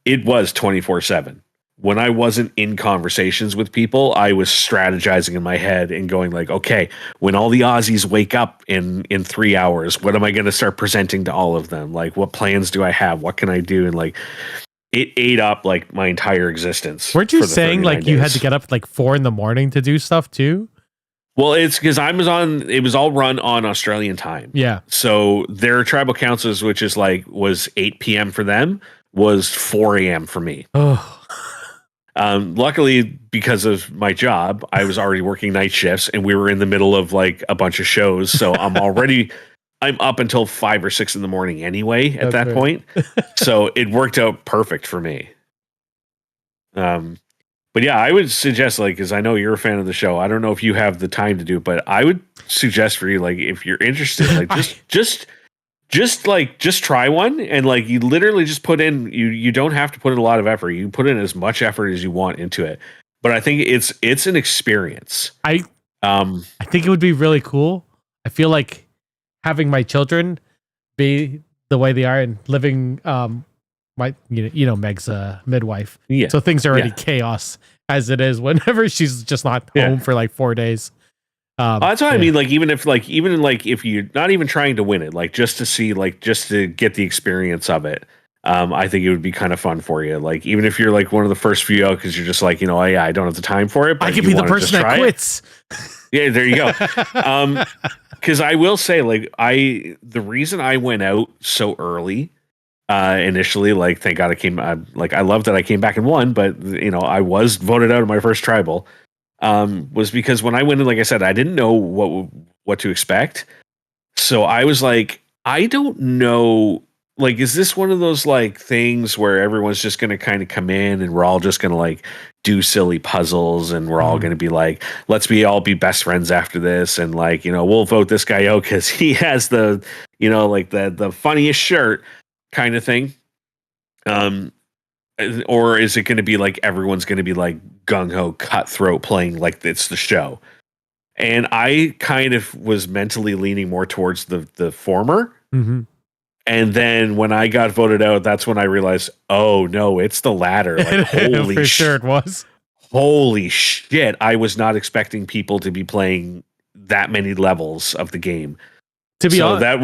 it was 24/7. When I wasn't in conversations with people, I was strategizing in my head and going like, okay, when all the Aussies wake up in 3 hours, what am I going to start presenting to all of them? Like, what plans do I have? What can I do? And like, it ate up like my entire existence. Weren't you saying like you had to get up like 4 a.m. to do stuff too? Well, it's because it was all run on Australian time. Yeah. So their tribal councils, which is like, was 8 p.m. for them, was 4 a.m. for me. Oh. Luckily, because of my job, I was already working night shifts and we were in the middle of like a bunch of shows. So I'm up until 5 or 6 in the morning anyway at that point. So it worked out perfect for me. But yeah, I would suggest like, cause I know you're a fan of the show. I don't know if you have the time to do it, but I would suggest for you, like, if you're interested, like just try one and like you literally just put in you don't have to put in a lot of effort. You put in as much effort as you want into it. But I think it's an experience. I think it would be really cool. I feel like having my children be the way they are and living Meg's a midwife. Yeah. So things are already chaos as it is whenever she's just not home for like 4 days. That's what I mean. Like, even if you're not even trying to win it, like just to see, like just to get the experience of it, I think it would be kind of fun for you. Like, even if you're like one of the first few out, because you're just like, I don't have the time for it. But I could be the person that quits. Yeah, there you go. Because I will say, like, the reason I went out so early, initially, like, thank God I came. I love that I came back and won, but I was voted out of my first tribal. Was because when I went in, like I said, I didn't know what to expect. So I was like, I don't know. Like, is this one of those like things where everyone's just going to kind of come in and we're all just going to like do silly puzzles and we're all going to be like, let's all be best friends after this. And like, we'll vote this guy out because he has the, like the funniest shirt kind of thing. Or is it going to be like everyone's going to be like gung-ho cutthroat playing like it's the show? And I kind of was mentally leaning more towards the former. Mm-hmm. And then when I got voted out, that's when I realized, oh no, it's the latter. Like, holy for sure it was. Holy shit. I was not expecting people to be playing that many levels of the game. To be honest, that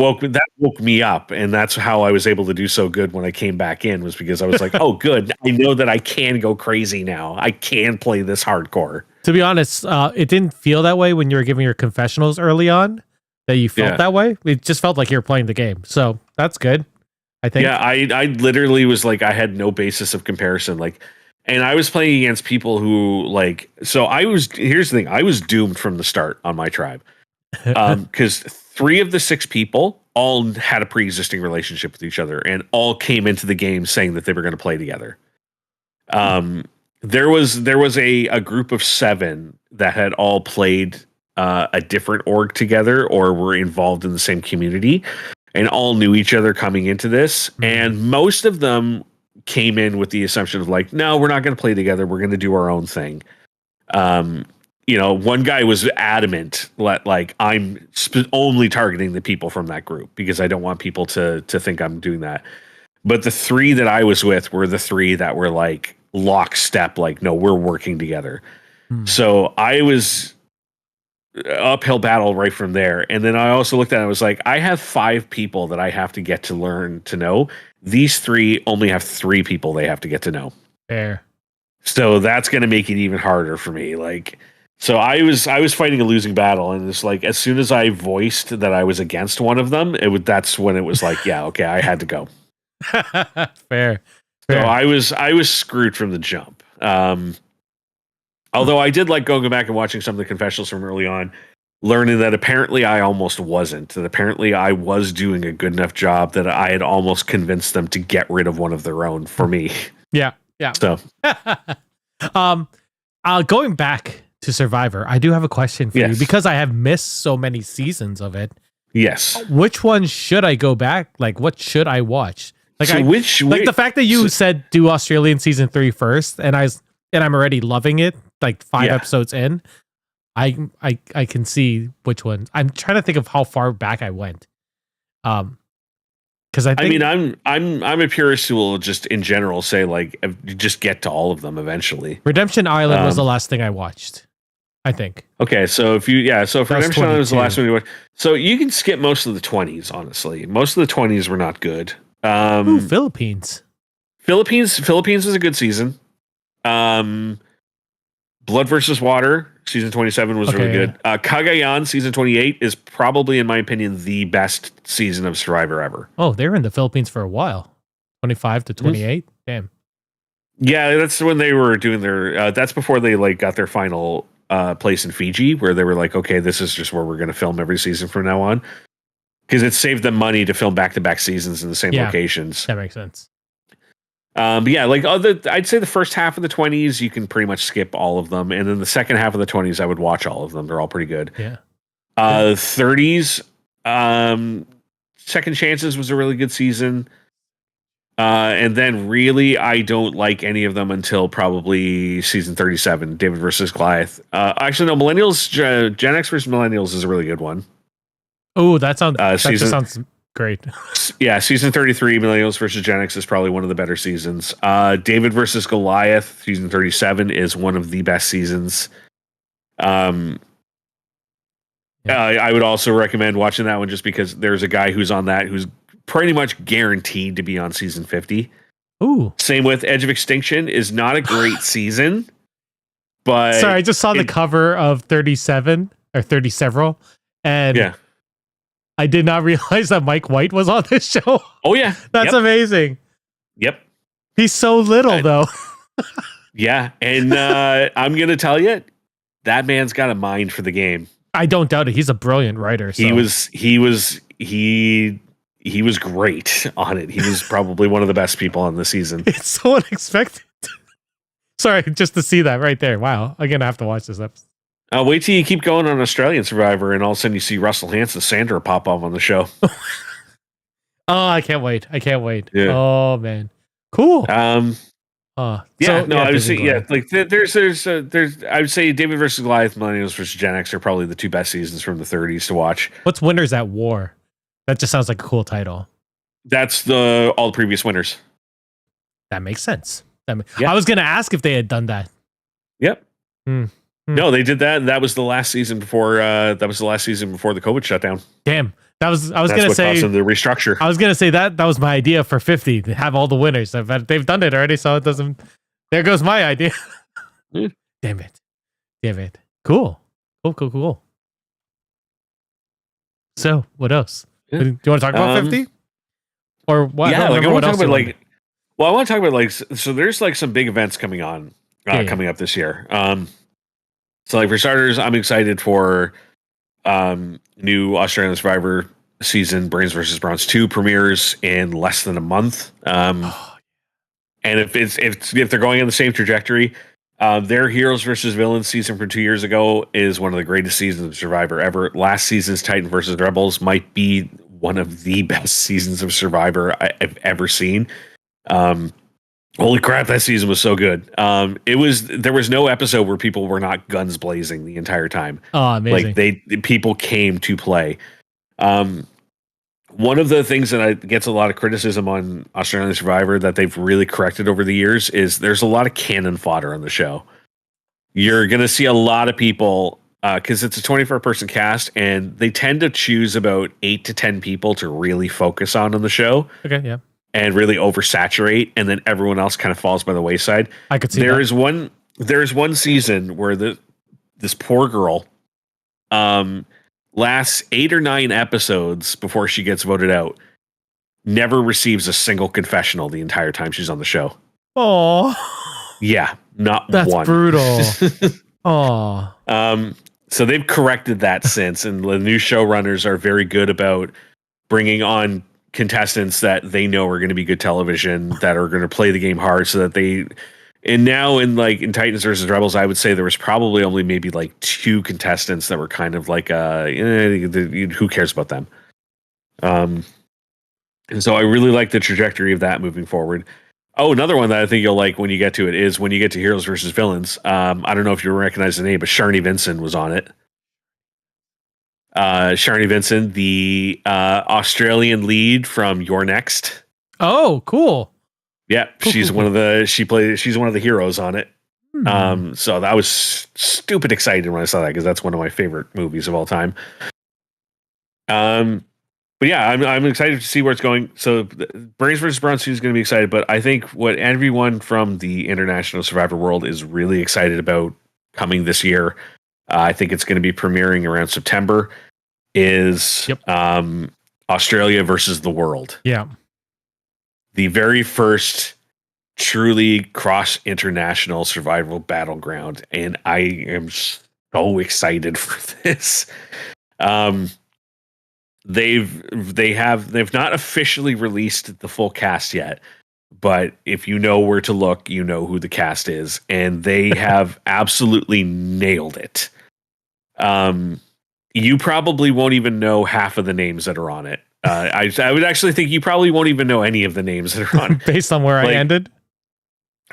woke me up, and that's how I was able to do so good when I came back in, was because I was like, oh, good. I know that I can go crazy now. I can play this hardcore. To be honest, it didn't feel that way when you were giving your confessionals early on, that you felt that way. It just felt like you were playing the game. So that's good, I think. Yeah, I literally was like, I had no basis of comparison. Like, and I was playing against people who like, so here's the thing. I was doomed from the start on my tribe. Because 3 of the 6 people all had a pre-existing relationship with each other and all came into the game saying that they were going to play together. There was a group of 7 that had all played a different org together or were involved in the same community and all knew each other coming into this. Mm-hmm. And most of them came in with the assumption of like, no, we're not going to play together. We're going to do our own thing. One guy was adamant that like I'm only targeting the people from that group because I don't want people to think I'm doing that. But the 3 that I was with were the 3 that were like lockstep, like, no, we're working together. So I was uphill battle right from there. And then I also looked at it, I was like, I have 5 people that I have to get to learn to know. These 3 only have 3 people they have to get to know. Fair. So that's going to make it even harder for me. Like, so I was fighting a losing battle, and it's like as soon as I voiced that I was against one of them, that's when it was like, yeah, okay, I had to go. Fair. So I was screwed from the jump. Although I did like going back and watching some of the confessionals from early on, learning that apparently I almost wasn't. That apparently I was doing a good enough job that I had almost convinced them to get rid of one of their own for me. Yeah. So, going back to Survivor, I do have a question for you because I have missed so many seasons of it. Yes. Which one should I go back? Like, what should I watch? Like So like the fact that you said do Australian season 3 first, and I'm already loving it. Like 5 episodes in, I can see which one. I'm trying to think of how far back I went. Because I mean, I'm a purist who will just in general say like just get to all of them eventually. Redemption Island was the last thing I watched, I think. Okay, so if Redemption Island was the last one you watched, so you can skip most of the 20s. Honestly, most of the 20s were not good. Philippines was a good season. Blood versus Water season 27 was really good. Cagayan season 28 is probably, in my opinion, the best season of Survivor ever. Oh, they were in the Philippines for a while. 25 to 28. Damn. Yeah, that's when they were doing their. That's before they like got their final place in Fiji, where they were like, okay, this is just where we're going to film every season from now on, because it saved them money to film back-to-back seasons in the same locations. That makes sense. But yeah, like I'd say the first half of the 20s, you can pretty much skip all of them. And then the second half of the 20s, I would watch all of them. They're all pretty good. Yeah. 30s, Second Chances was a really good season. And then really, I don't like any of them until probably season 37, David versus Goliath. Actually, no, Millennials, Gen X versus Millennials is a really good one. Oh, that sounds great. Yeah, season 33, Millennials versus Gen X, is probably one of the better seasons. David versus Goliath, season 37, is one of the best seasons. I would also recommend watching that one just because there's a guy who's on that who's pretty much guaranteed to be on season 50. Ooh. Same with Edge of Extinction, is not a great season, but... Sorry, I just saw the cover of 37, or 30 several, and... Yeah. I did not realize that Mike White was on this show. Oh, yeah. That's amazing. Yep. He's so little, though. Yeah. And I'm going to tell you, that man's got a mind for the game. I don't doubt it. He's a brilliant writer. So. He was great on it. He was probably one of the best people on the season. It's so unexpected. Sorry, just to see that right there. Wow. I'm going to have to watch this episode. Wait till you keep going on Australian Survivor, and all of a sudden you see Russell Hanson, Sandra pop up on the show. Oh, I can't wait! Yeah. Oh man, cool. I would say like there's I would say David versus Goliath, Millennials versus Gen X are probably the two best seasons from the 30s to watch. What's Winners at War? That just sounds like a cool title. That's all the previous winners. That makes sense. I was gonna ask if they had done that. Yep. No, they did that. That was the last season before. The COVID shutdown. Damn, I was gonna say the restructure. I was gonna say that was my idea for 50 to have all the winners. But they've done it already, so it doesn't. There goes my idea. Damn it. Cool. So, what else? Do you want to talk about 50? Or what? Yeah, I want to talk about I want to talk about so there's like some big events coming on coming up this year. So like for starters, I'm excited for new Australian Survivor season. Brains vs. Bronze 2 premieres in less than a month. And if they're going on the same trajectory, their Heroes versus Villains season from 2 years ago is one of the greatest seasons of Survivor ever. Last season's Titan versus Rebels might be one of the best seasons of Survivor I've ever seen. Holy crap, that season was so good. There was no episode where people were not guns blazing the entire time. Oh, amazing. Like people came to play. One of the things that gets a lot of criticism on Australian Survivor that they've really corrected over the years is there's a lot of cannon fodder on the show. You're going to see a lot of people, because it's a 24-person cast, and they tend to choose about 8 to 10 people to really focus on the show. Okay, yeah. And really oversaturate, and then everyone else kind of falls by the wayside. I could see there is one season where this poor girl lasts 8 or 9 episodes before she gets voted out. Never receives a single confessional the entire time she's on the show. Oh, yeah, not that's one. Brutal. Oh, so they've corrected that since, and the new showrunners are very good about bringing on contestants that they know are going to be good television, that are going to play the game hard, so that they. And now in Titans versus Rebels, I would say there was probably only maybe like 2 contestants that were kind of like who cares about them. And And so I really like the trajectory of that moving forward. Oh, another one that I think you'll like when you get to it is when you get to Heroes versus Villains. I don't know if you recognize the name, but Sharni Vincent was on it. Sharni Vincent, the Australian lead from Your Next. Oh, cool. Yeah, she's one of the heroes on it. So that was stupid excited when I saw that because that's one of my favorite movies of all time. But yeah, I'm excited to see where it's going. So Braves versus Bronze is going to be excited, but I think what everyone from the international Survivor world is really excited about coming this year, I think it's going to be premiering around September, is Australia versus the world. Yeah. The very first truly cross-international survival battleground, and I am so excited for this. They've not officially released the full cast yet, but if you know where to look, you know who the cast is, and they have absolutely nailed it. You probably won't even know half of the names that are on it. I would actually think you probably won't even know any of the names that are on it. Based on where I ended.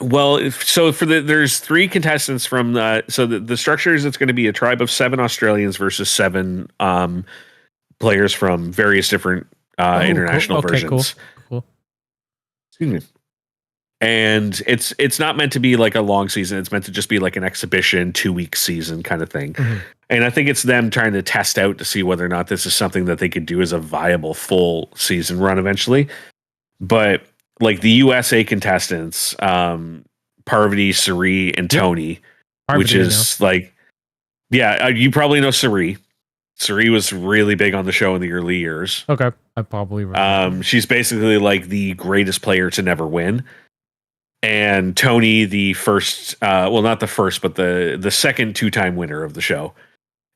Well, so there's 3 contestants from the structure is it's going to be a tribe of 7 Australians versus 7 players from various different international versions. Cool. Excuse me. And it's not meant to be like a long season. It's meant to just be like an exhibition, 2-week season kind of thing. Mm-hmm. And I think it's them trying to test out to see whether or not this is something that they could do as a viable full season run eventually. But like the USA contestants, Parvati, Sari, and Tony, which is like, you probably know Sari. Sari was really big on the show in the early years. Okay, I probably remember. She's basically like the greatest player to never win. And Tony, the first, not the first, but the second 2-time winner of the show.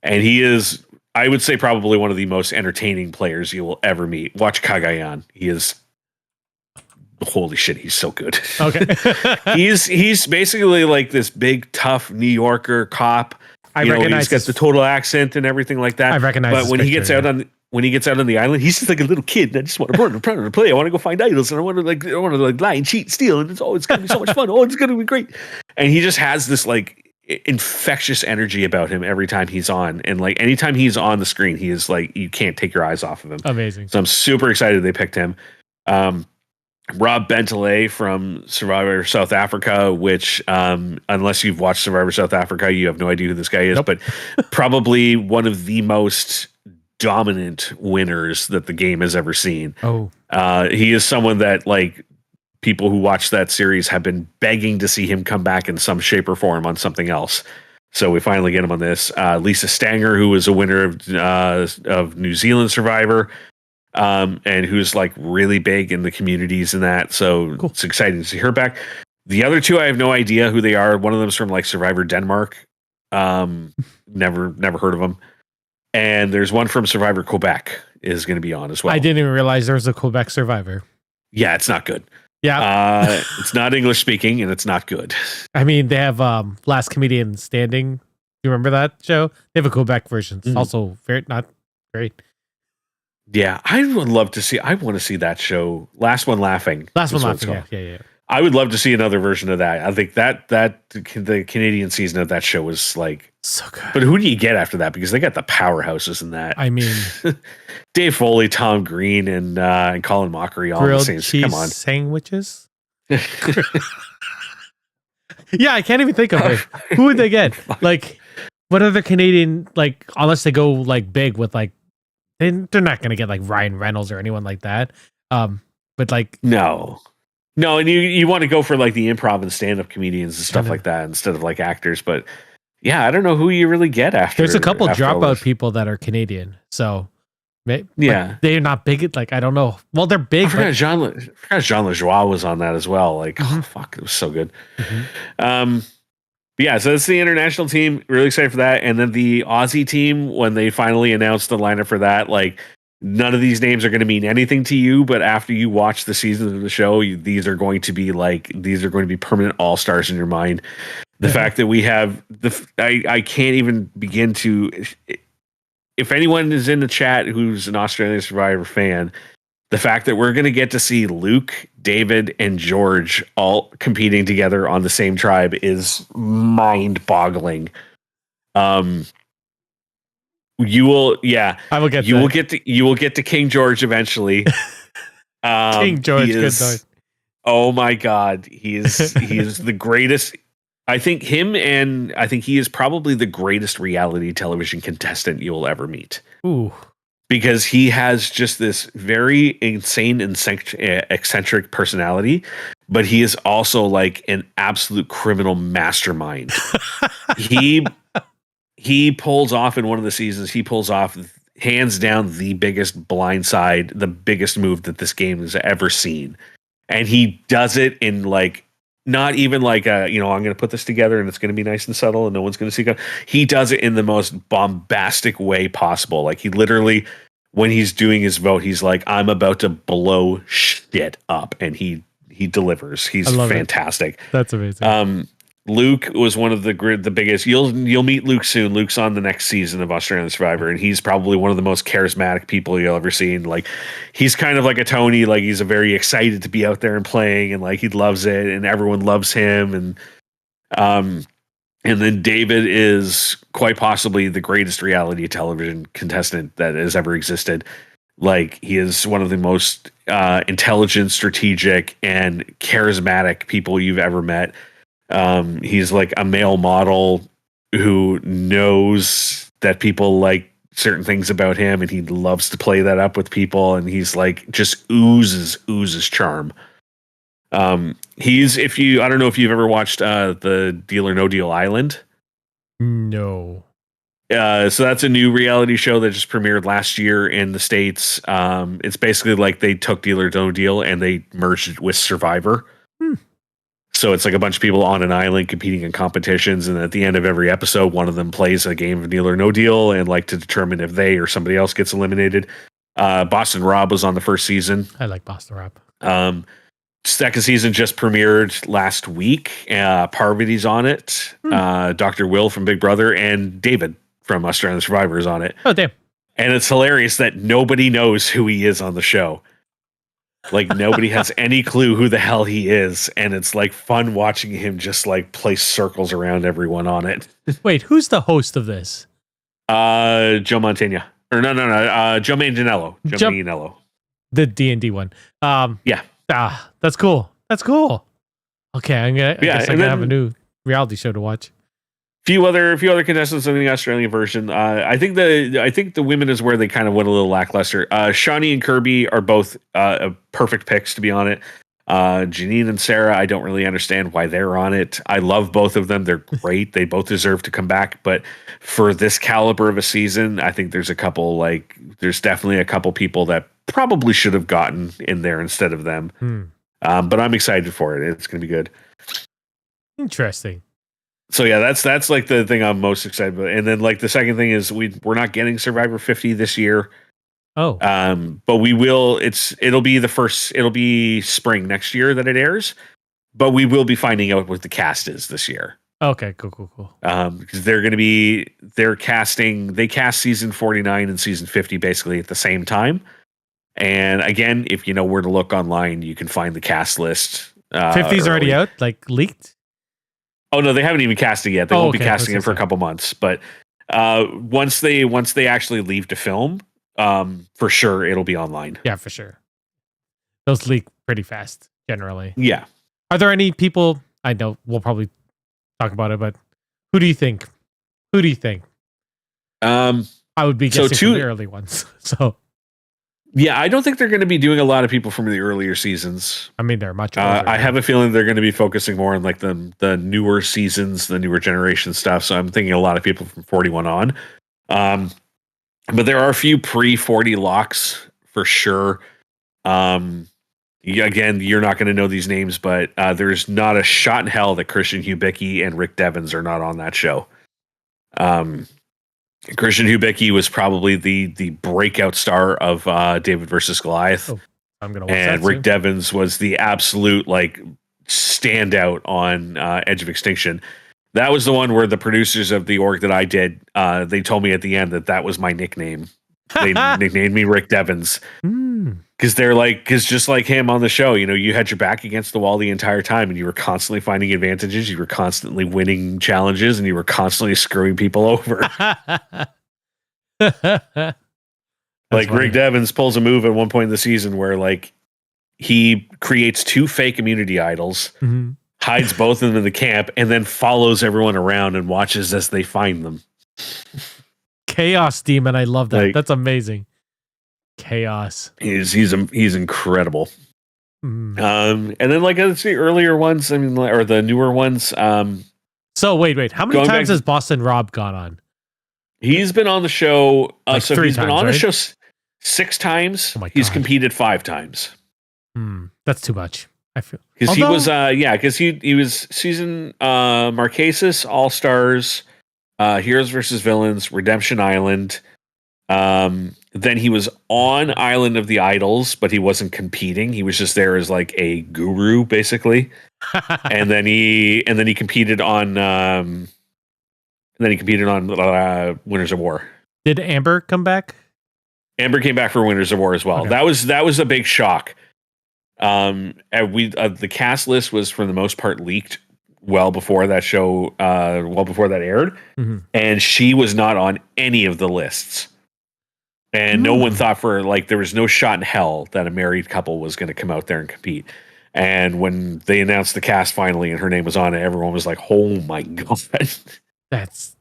And he is, I would say, probably one of the most entertaining players you will ever meet. Watch Cagayan. He is, holy shit, he's so good. Okay. he's basically like this big, tough New Yorker cop. He's got the total accent and everything like that. I recognize. But when he gets out on the island, he's just like a little kid. And I just want to run and play. I want to go find idols, and I want to lie and cheat, and steal, and it's gonna be so much fun. Oh, it's gonna be great. And he just has this like infectious energy about him every time he's on, and like anytime he's on the screen, he is like you can't take your eyes off of him. Amazing. So I'm super excited they picked him. Rob Bentelay from Survivor South Africa, which unless you've watched Survivor South Africa, you have no idea who this guy is, but probably one of the most dominant winners that the game has ever seen. Oh, he is someone that like people who watch that series have been begging to see him come back in some shape or form on something else. So we finally get him on this. Lisa Stanger, who was a winner of New Zealand Survivor, and who's like really big in the communities and that. So cool. It's exciting to see her back. The other 2, I have no idea who they are. One of them is from like Survivor Denmark. Never heard of them. And there's one from Survivor Quebec is going to be on as well. I didn't even realize there was a Quebec Survivor. Yeah, it's not good. Yeah. It's not English speaking and it's not good. I mean, they have Last Comedian Standing. You remember that show? They have a Quebec version. It's also not great. Yeah, I would love to see. I want to see that show. Last One Laughing. Yeah. I would love to see another version of that. I think that the Canadian season of that show was like so good. But who do you get after that? Because they got the powerhouses in that. I mean, Dave Foley, Tom Green, and Colin Mockery all grilled the same. Cheese Come on, sandwiches. Yeah, I can't even think of it. Who would they get? Like, what other Canadian? Like, unless they go like big with like. They're not going to get like Ryan Reynolds or anyone like that. But like no, and you want to go for like the improv and stand-up comedians and stuff like that instead of like actors. But yeah, I don't know who you really get after. There's a couple dropout people that are Canadian, so yeah, they're not big. Like I don't know. Well, they're big. I forgot Jean Lajoie was on that as well. Like oh fuck, it was so good. But yeah, so that's the international team. Really excited for that. And then the Aussie team, when they finally announced the lineup for that, like none of these names are going to mean anything to you. But after you watch the seasons of the show, these are going to be permanent all-stars in your mind. The fact that we have I can't even begin to. If anyone is in the chat who's an Australian Survivor fan, the fact that we're going to get to see Luke, David, and George all competing together on the same tribe is mind-boggling. You will, yeah, I will get. You will get to King George eventually. King George, good night. Oh my God, he is the greatest. I think he is probably the greatest reality television contestant you will ever meet. Ooh. Because he has just this very insane and eccentric personality, but he is also like an absolute criminal mastermind. He pulls off in one of the seasons, hands down the biggest blindside, the biggest move that this game has ever seen. And he does it in like, not even like I'm going to put this together and it's going to be nice and subtle and no one's going to see it. He does it in the most bombastic way possible. Like he literally, when he's doing his vote, he's like, I'm about to blow shit up. And he delivers. He's fantastic. That's amazing. Luke was one of the biggest. You'll meet Luke soon. Luke's on the next season of Australian Survivor, and he's probably one of the most charismatic people you'll ever seen. Like he's kind of like a Tony. Like he's a very excited to be out there and playing, and like he loves it, and everyone loves him. And then David is quite possibly the greatest reality television contestant that has ever existed. Like he is one of the most intelligent, strategic, and charismatic people you've ever met. He's like a male model who knows that people like certain things about him, and he loves to play that up with people, and he's like just oozes charm. I don't know if you've ever watched the Deal or No Deal Island. No. So that's a new reality show that just premiered last year in the States. It's basically like they took Deal or No Deal and they merged it with Survivor. So it's like a bunch of people on an island competing in competitions, and at the end of every episode, one of them plays a game of Deal or No Deal, and like to determine if they or somebody else gets eliminated. Boston Rob was on the first season. I like Boston Rob. Second season just premiered last week. Parvati's on it. Dr. Will from Big Brother and David from Australian Survivor is on it. Oh, damn. And it's hilarious that nobody knows who he is on the show. Like nobody has any clue who the hell he is, and it's like fun watching him just like place circles around everyone on it. Wait, who's the host of this? Joe Mantegna. Or no, Joe Manganiello. Joe Manganiello. The D&D one. Yeah. That's cool. That's cool. Okay, I guess I'm gonna have a new reality show to watch. Few other contestants in the Australian version. I think the women is where they kind of went a little lackluster. Shawnee and Kirby are both perfect picks to be on it. Janine and Sarah, I don't really understand why they're on it. I love both of them. They're great. They both deserve to come back. But for this caliber of a season, I think there's definitely a couple people that probably should have gotten in there instead of them. But I'm excited for it. It's going to be good. Interesting. So yeah, that's like the thing I'm most excited about. And then like the second thing is we're not getting Survivor 50 this year. Oh. But we will. It'll be spring next year that it airs. But we will be finding out what the cast is this year. Okay, cool. Because they cast season 49 and season 50 basically at the same time. And again, if you know where to look online, you can find the cast list. 50's already out, like leaked. Oh no, they haven't even cast it yet. They won't be casting it for a couple months. But once they actually leave to film, for sure it'll be online. Yeah, for sure. Those leak pretty fast, generally. Yeah. Are there any people? I know we'll probably talk about it, but who do you think? I would be guessing from the early ones. So. Yeah, I don't think they're going to be doing a lot of people from the earlier seasons. I mean, they're much older. I have a feeling they're going to be focusing more on like the newer seasons, the newer generation stuff. So I'm thinking a lot of people from 41 on. But there are a few pre-40 locks for sure. Again, you're not going to know these names, but there's not a shot in hell that Christian Hubicki and Rick Devens are not on that show. Christian Hubicki was probably the breakout star of David versus Goliath. Oh, I'm gonna watch and that Rick soon. Devens was the absolute like standout on Edge of Extinction. That was the one where the producers of the org that I did, they told me at the end that was my nickname they nicknamed me Rick Devens. Mm. Because just like him on the show, you had your back against the wall the entire time and you were constantly finding advantages. You were constantly winning challenges and you were constantly screwing people over. Like funny. Rick Devens pulls a move at one point in the season where like he creates 2 fake immunity idols, hides both of them in the camp, and then follows everyone around and watches as they find them. Chaos Demon. I love that. That's amazing. Chaos. He's incredible. And then like let's see earlier ones, or the newer ones. So wait. How many times has Boston Rob gone on? He's been on the show. Like so he's been on the show 6 times. Oh my God. He's competed 5 times. That's too much. I feel because he was season Marquesas, All Stars, Heroes versus Villains, Redemption Island. Then he was on Island of the Idols, but he wasn't competing. He was just there as like a guru, basically. and then he competed on Winners of War. Did Amber come back? Amber came back for Winners of War as well. Okay. That was a big shock. The cast list was for the most part leaked well before that show, well before that aired, and she was not on any of the lists. And no one thought there was no shot in hell that a married couple was going to come out there and compete. And when they announced the cast finally and her name was on it, everyone was like, "Oh my God." That's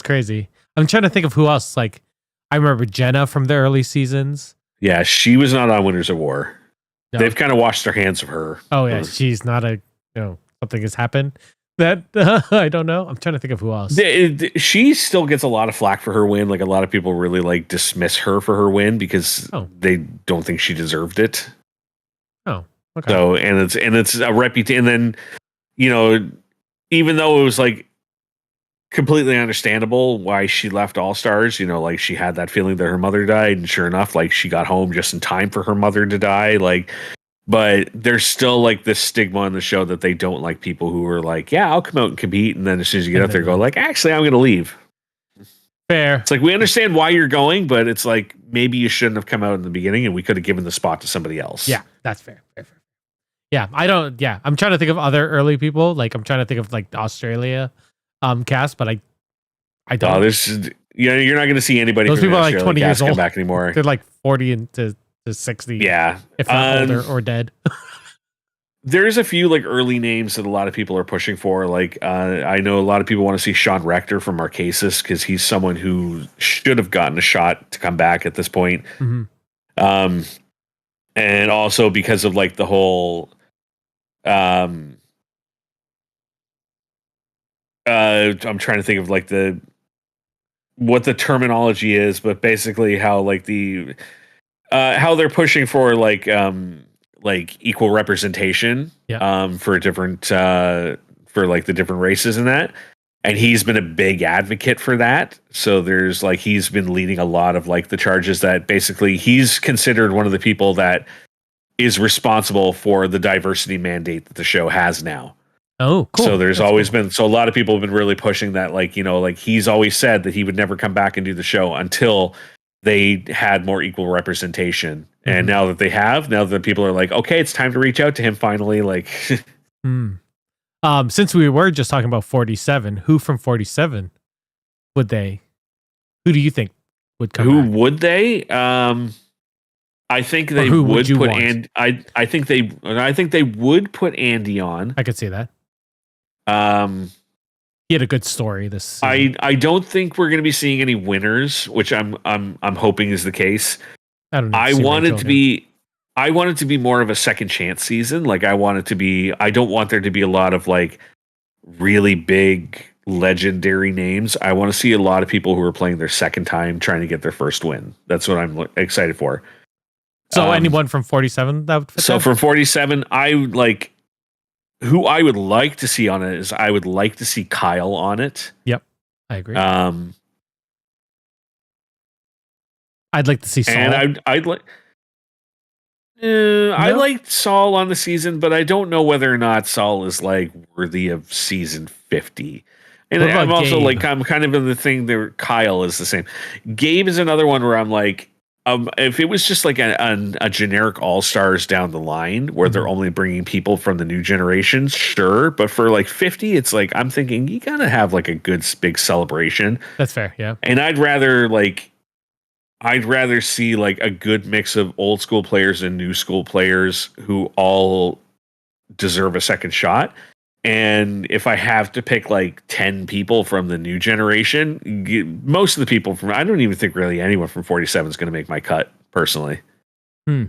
crazy. I'm trying to think of who else. Like, I remember Jenna from the early seasons. Yeah, she was not on Winners of War. No. They've kind of washed their hands of her. Oh yeah, she's not something has happened that I don't know. I'm trying to think of who else. She still gets a lot of flack for her win. Like a lot of people really like dismiss her for her win because they don't think she deserved it. Oh, okay. So and it's a reputation. And then even though it was like completely understandable why she left All Stars, like she had that feeling that her mother died, and sure enough, like she got home just in time for her mother to die. Like, but there's still like this stigma on the show that they don't like people who are like, yeah, I'll come out and compete, and then as soon as you get out there, go like, actually, I'm going to leave. Fair. It's like we understand why you're going, but it's like maybe you shouldn't have come out in the beginning, and we could have given the spot to somebody else. Yeah, that's fair. Yeah, I'm trying to think of other early people. Like I'm trying to think of like the Australia cast, but I don't. You're not going to see anybody. Those people are like 20 years old. Come back anymore. They're like 40 to 60. Yeah, if not older or dead. There's a few like early names that a lot of people are pushing for. Like I know a lot of people want to see Sean Rector from Marquesas because he's someone who should have gotten a shot to come back at this point. And also because of like the whole. I'm trying to think of like what the terminology is, but basically how like how they're pushing for like equal representation for different for like the different races and that. And he's been a big advocate for that. So there's like he's been leading a lot of like the charges that basically he's considered one of the people that is responsible for the diversity mandate that the show has now. Oh, cool. So there's always been, so a lot of people have been really pushing that, like, like he's always said that he would never come back and do the show until they had more equal representation. And now that they have, now that people are like, okay, it's time to reach out to him finally. Like, since we were just talking about 47, who from 47 who do you think would come back? Would they? I think they would put Andy. I think they would put Andy on. I could see that. He had a good story this season. I don't think we're going to be seeing any winners, which I'm hoping is the case. I want it to be more of a second chance season. Like I don't want there to be a lot of like really big legendary names. I want to see a lot of people who are playing their second time trying to get their first win. That's what I'm excited for. So anyone from 47 that would fit So from 47, who I would like to see on it is I would like to see Kyle on it. Yep, I agree. I'd like to see Saul. And I'd like. I liked Saul on the season, but I don't know whether or not Saul is like worthy of season 50. And I'm also Gabe? I'm kind of in the thing that Kyle is the same. Gabe is another one where I'm like, If it was just like a generic All Stars down the line where they're only bringing people from the new generation, sure. But for like 50, it's like I'm thinking you gotta have like a good big celebration. That's fair, yeah. And I'd rather see like a good mix of old school players and new school players who all deserve a second shot. And if I have to pick like 10 people from the new generation, most of the people from, I don't even think really anyone from 47 is going to make my cut personally. I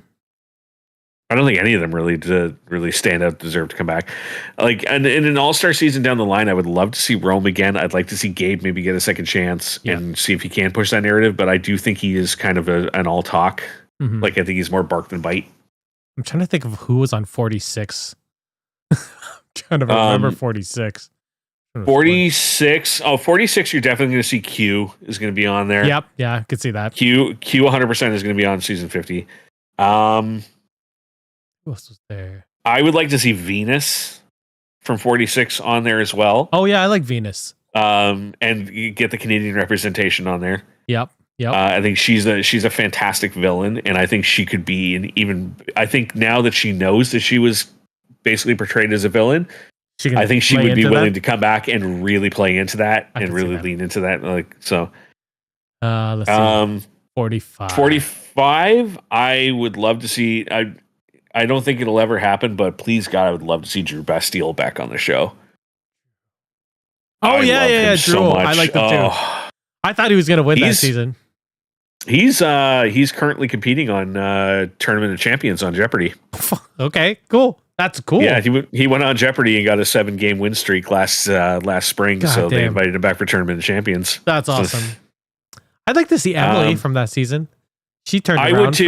don't think any of them really stand out, deserve to come back. Like, and in an all-star season down the line, I would love to see Rome again. I'd like to see Gabe maybe get a second chance and see if he can push that narrative. But I do think he is kind of an all talk. Like, I think he's more bark than bite. I'm trying to think of who was on 46. Trying to remember 46. 46. Oh, 46, you're definitely going to see Q is going to be on there. Yep. Yeah, I could see that. Q 100% is going to be on season 50. Who else was there? I would like to see Venus from 46 on there as well. Oh, yeah, I like Venus. And you get the Canadian representation on there. Yep. I think she's a fantastic villain, and I think she could be I think now that she knows that she was basically portrayed as a villain, I think she would be willing to come back and really play into that and really lean into that. Like, so let's see. 45. 45, I would love to see. I don't think it'll ever happen, but please God, I would love to see Drew Bastille back on the show. Oh, yeah, Drew. So much. I like him too. I thought he was going to win that season. He's currently competing on Tournament of Champions on Jeopardy. Okay, cool. That's cool. Yeah, he went on Jeopardy and got a 7-game win streak last spring. They invited him back for Tournament of Champions. That's awesome. I'd like to see Emily from that season. She turned around.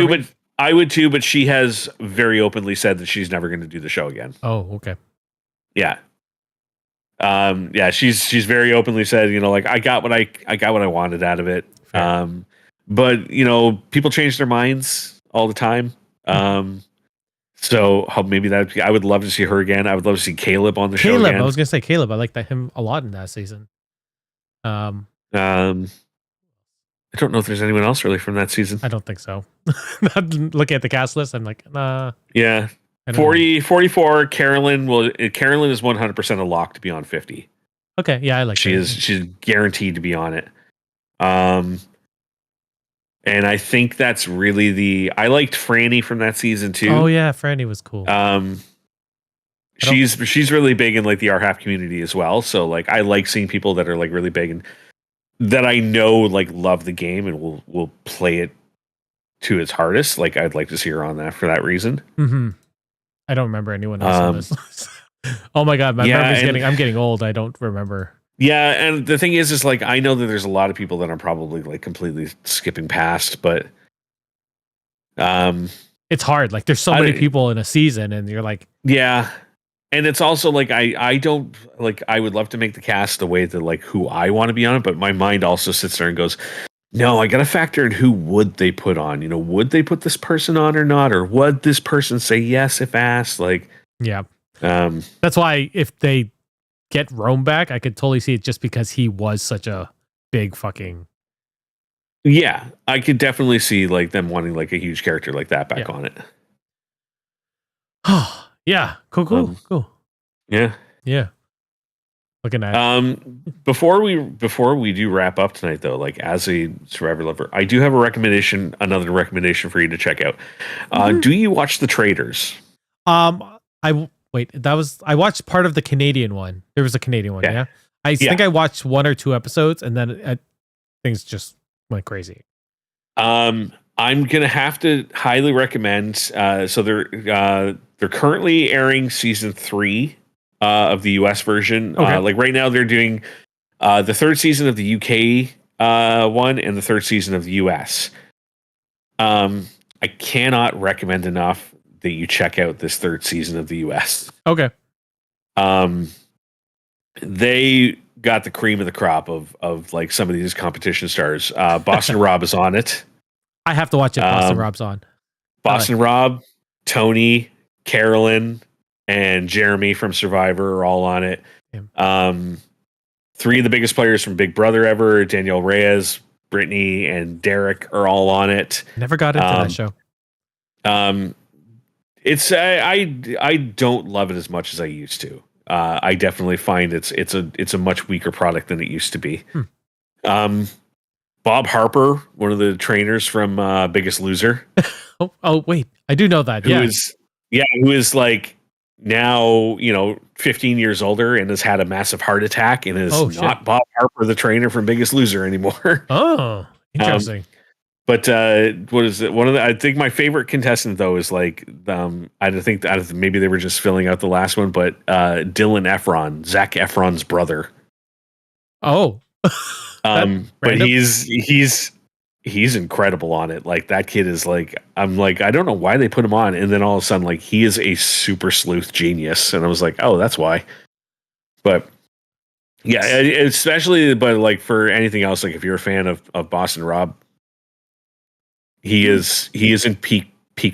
I would too, but she has very openly said that she's never going to do the show again. Oh, okay. Yeah. She's very openly said, like I got what I wanted out of it. Fair. But people change their minds all the time. So maybe I would love to see her again. I would love to see Caleb on the show again. I was gonna say Caleb. I liked him a lot in that season. I don't know if there's anyone else really from that season. I don't think so. Looking at the cast list, I'm like, nah. Yeah. 44, Carolyn is 100% a lock to be on 50. Okay, yeah, I like she's guaranteed to be on it. And I think that's really I liked Franny from that season too. Oh yeah, Franny was cool. She's really big in like the R-Half community as well. So like I like seeing people that are like really big and that I know like love the game and will play it to its hardest. Like I'd like to see her on that for that reason. Mm-hmm. I don't remember anyone else on this list. Oh my god, I'm getting old. I don't remember. Yeah, and the thing is like I know that there's a lot of people that I'm probably like completely skipping past, but it's hard. Like there's so many people in a season, and you're like, yeah. And it's also like I don't like I would love to make the cast the way that like who I want to be on it, but my mind also sits there and goes, no, I got to factor in who would they put on. Would they put this person on or not, or would this person say yes if asked? Like, yeah. That's why if they get Rome back, I could totally see it just because he was such a big fucking. Yeah, I could definitely see like them wanting like a huge character like that back on it. Oh, yeah. Cool. Yeah. Looking at before we do wrap up tonight though, like as a Survivor lover, I do have another recommendation for you to check out. Do you watch The Traitors? I watched part of the Canadian one. There was a Canadian one, yeah. I think I watched 1 or 2 episodes and then things just went crazy. I'm gonna have to highly recommend. So they're currently airing season 3 of the US version. Okay. Like right now they're doing the 3rd season of the UK one and the 3rd season of the US. I cannot recommend enough that you check out this 3rd season of the US. Okay. They got the cream of the crop of like some of these competition stars. Boston Rob is on it. I have to watch it. Boston Rob's on. Boston Rob, Tony, Carolyn, and Jeremy from Survivor are all on it. Yeah. 3 of the biggest players from Big Brother ever: Danielle Reyes, Brittany and Derek are all on it. Never got into that show. It's I don't love it as much as I used to. I definitely find it's a much weaker product than it used to be. Bob Harper, one of the trainers from Biggest Loser. oh wait, I do know that. Who is like now 15 years older and has had a massive heart attack and is not Bob Harper, the trainer from Biggest Loser anymore. Oh, interesting. But what is it? I think my favorite contestant though is like I think maybe they were just filling out the last one, but Dylan Efron, Zac Efron's brother. Oh, but he's incredible on it. Like that kid is like, I'm like, I don't know why they put him on, and then all of a sudden, like he is a super sleuth genius, and I was like, oh, that's why. But yeah, especially, but like for anything else, like if you're a fan of Boston Rob. He is in peak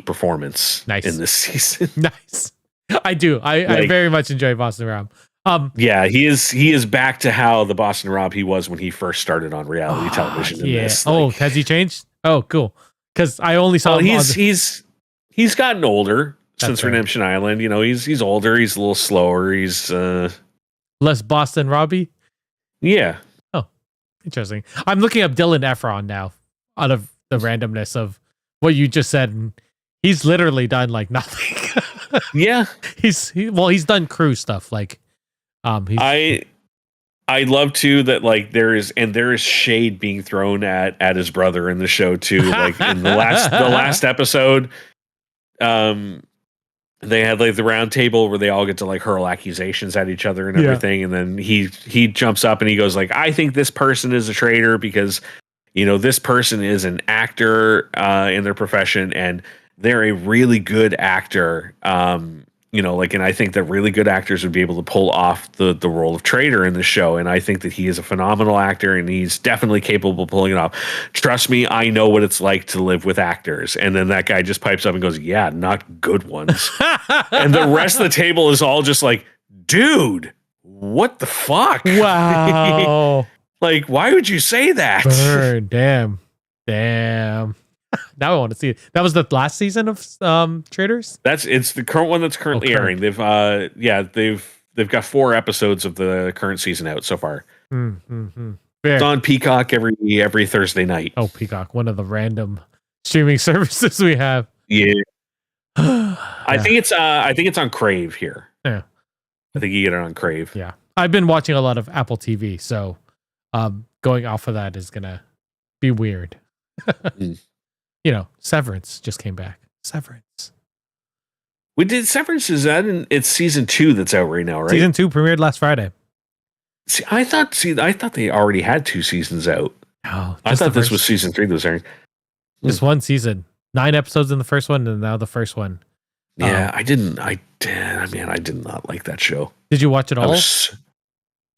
performance in this season. Nice. I do. I very much enjoy Boston Rob. Yeah, he is back to how the Boston Rob he was when he first started on reality television. In this. Has he changed? Oh, cool. Because I only saw him. He's gotten older since Redemption Island. He's older. He's a little slower. He's less Boston Robbie. Yeah. Oh, interesting. I'm looking up Dylan Efron now out of the randomness of what you just said, and he's literally done like nothing. Yeah, he's done crew stuff like I love too that like there is shade being thrown at his brother in the show too. Like in the last episode, they had like the round table where they all get to like hurl accusations at each other and everything, and then he jumps up and he goes like, I think this person is a traitor because this person is an actor in their profession and they're a really good actor. And I think that really good actors would be able to pull off the role of traitor in the show. And I think that he is a phenomenal actor and he's definitely capable of pulling it off. Trust me, I know what it's like to live with actors. And then that guy just pipes up and goes, yeah, not good ones. And the rest of the table is all just like, dude, what the fuck? Wow. Like, why would you say that? Burn, damn. Now I want to see it. That was the last season of Traders? It's the current one that's currently airing. They've got 4 episodes of the current season out so far. It's on Peacock every Thursday night. Oh, Peacock, one of the random streaming services we have. Yeah. I think it's on Crave here. Yeah. I think you get it on Crave. Yeah. I've been watching a lot of Apple TV, so going off of that is gonna be weird. Severance just came back. Severance. We did Severance. Is that it's season 2 that's out right now, right? Season 2 premiered last Friday. I thought they already had 2 seasons out. No, I thought this was season 3 that was airing. Just one season, 9 episodes in the first one, and now the first one. Yeah, I did not like that show. Did you watch it all?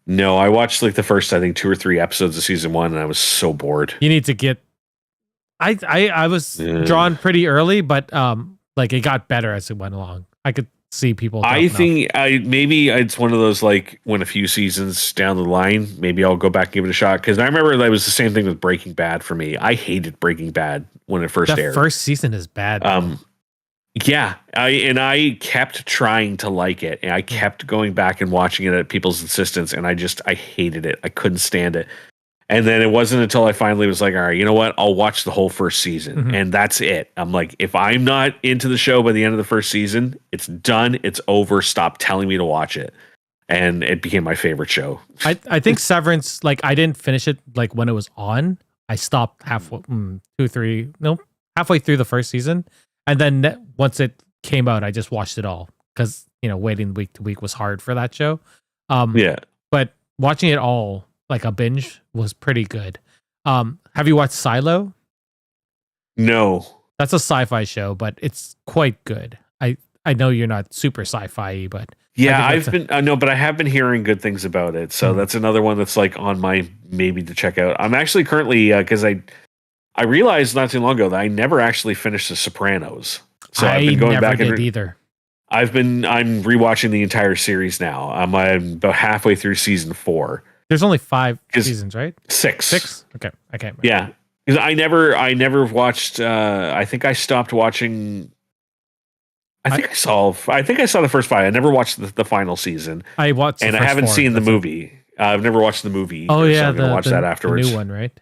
No, I watched like the first, I think 2 or 3 episodes of season 1, and I was so bored. You need to get. I was drawn pretty early, but like it got better as it went along. I could see people. I think maybe it's one of those like when a few seasons down the line, maybe I'll go back and give it a shot because I remember that was the same thing with Breaking Bad for me. I hated Breaking Bad when it first aired. First season is bad. Yeah, I kept trying to like it, and I kept going back and watching it at people's insistence, and I hated it. I couldn't stand it. And then it wasn't until I finally was like, all right, you know what? I'll watch the whole first season, and that's it. I'm like, if I'm not into the show by the end of the first season, it's done. It's over. Stop telling me to watch it. And it became my favorite show. I think Severance, like I didn't finish it like when it was on. I stopped halfway through the first season. And then once it came out, I just watched it all because, waiting week to week was hard for that show. But watching it all like a binge was pretty good. Have you watched Silo? No. That's a sci-fi show, but it's quite good. I know you're not super sci-fi, but yeah, I have been hearing good things about it. So that's another one that's like on my maybe to check out. I'm actually currently because I realized not too long ago that I never actually finished The Sopranos. So I've been going back either. I'm rewatching the entire series now. I'm about halfway through season 4. There's only 5 seasons, right? 6. 6? Okay, I can't remember. Yeah, because I never watched. I think I stopped watching. I think I saw the first 5. I never watched the final season. I watched, and I haven't seen the movie. I've never watched the movie. Oh yeah, so I'm gonna watch that afterwards. The new one, right?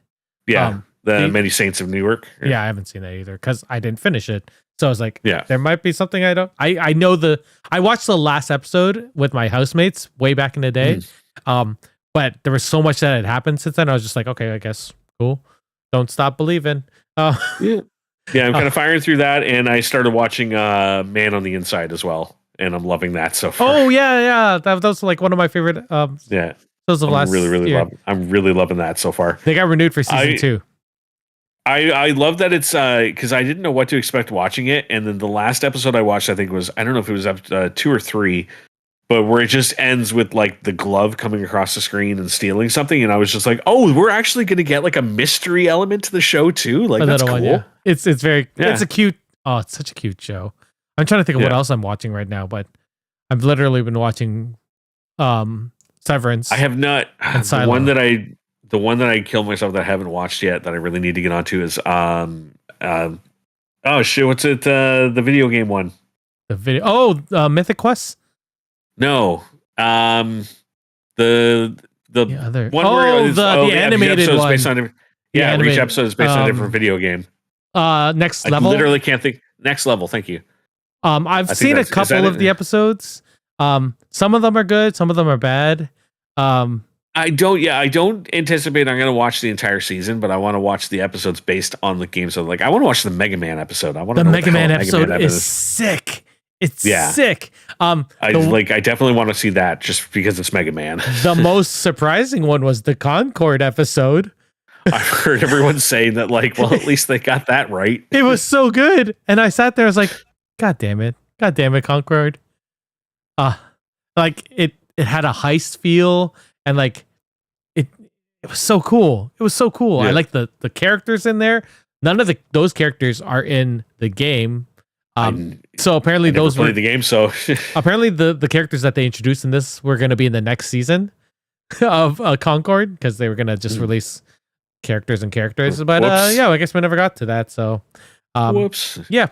Yeah, the Many Saints of Newark. Yeah, I haven't seen that either because I didn't finish it. So I was like, yeah, there might be something I don't. I know I watched the last episode with my housemates way back in the day. But there was so much that had happened since then. I was just like, okay, I guess cool. Don't stop believing. Yeah, I'm kind of firing through that, and I started watching Man on the Inside as well, and I'm loving that so far. Oh yeah, that was like one of my favorite. Yeah, those of last year. I'm really loving that so far. They got renewed for season 2. I love that it's because I didn't know what to expect watching it, and then the last episode I watched, I think I don't know if it was up 2 or 3, but where it just ends with like the glove coming across the screen and stealing something, and I was just like, oh, we're actually going to get like a mystery element to the show too. Like that's cool. Yeah. It's very it's a cute. Oh, it's such a cute show. I'm trying to think of what else I'm watching right now, but I've literally been watching Severance. I have not. The one that I killed myself that I haven't watched yet that I really need to get onto is oh shit, what's it? The video game one. Mythic Quest. No, the other one the animated one. Each episode is based on a different video game. Next Level. I literally can't think. Next Level. Thank you. I've seen a couple of the episodes. Some of them are good. Some of them are bad. I don't anticipate I'm going to watch the entire season, but I want to watch the episodes based on the game. So like, I want to watch the Mega Man episode. The Mega Man episode is sick. It's sick. I definitely want to see that just because it's Mega Man. The most surprising one was the Concord episode. I've heard everyone saying that, like, well, at least they got that right. It was so good. And I sat there, I was like, God damn it, Concord. Like it had a heist feel, and like it was so cool. It was so cool. Yeah. I like the characters in there. None of those characters are in the game. So apparently those were the game. So apparently the characters that they introduced in this were going to be in the next season of Concord, because they were going to just release characters. But I guess we never got to that. So whoops. Yeah,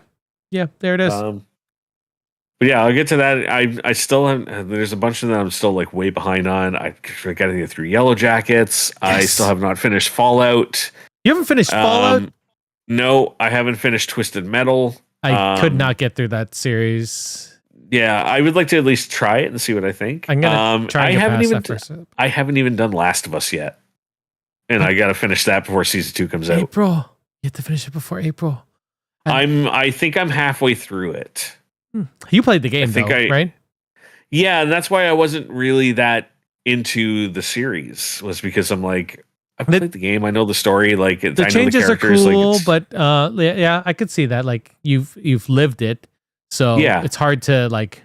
there it is. But yeah, I'll get to that. I still have. There's a bunch of them I'm still like way behind on. I got to get through Yellow Jackets. Yes. I still have not finished Fallout. You haven't finished Fallout? No, I haven't finished Twisted Metal. I could not get through that series. Yeah, I would like to at least try it and see what I think. I'm gonna try. I haven't even done Last of Us yet, and I got to finish that before season 2 comes out. April, you have to finish it before April. I think I'm halfway through it. You played the game, right? Yeah, and that's why I wasn't really that into the series. Was because I'm like, I played the game. I know the story. Like the changes are cool, but yeah, I could see that. Like you've lived it, so yeah, it's hard to like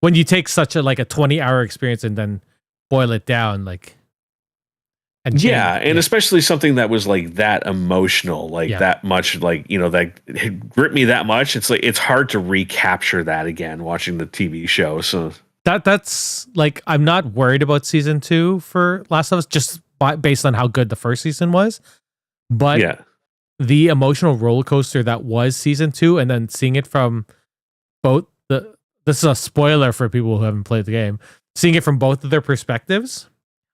when you take such a 20-hour experience and then boil it down, like. And especially something that was like that emotional, that much, that it gripped me that much. It's like it's hard to recapture that again watching the TV show. So that's like, I'm not worried about season 2 for Last of Us just based on how good the first season was, but the emotional roller coaster that was season 2, and then seeing it from both this is a spoiler for people who haven't played the game, seeing it from both of their perspectives.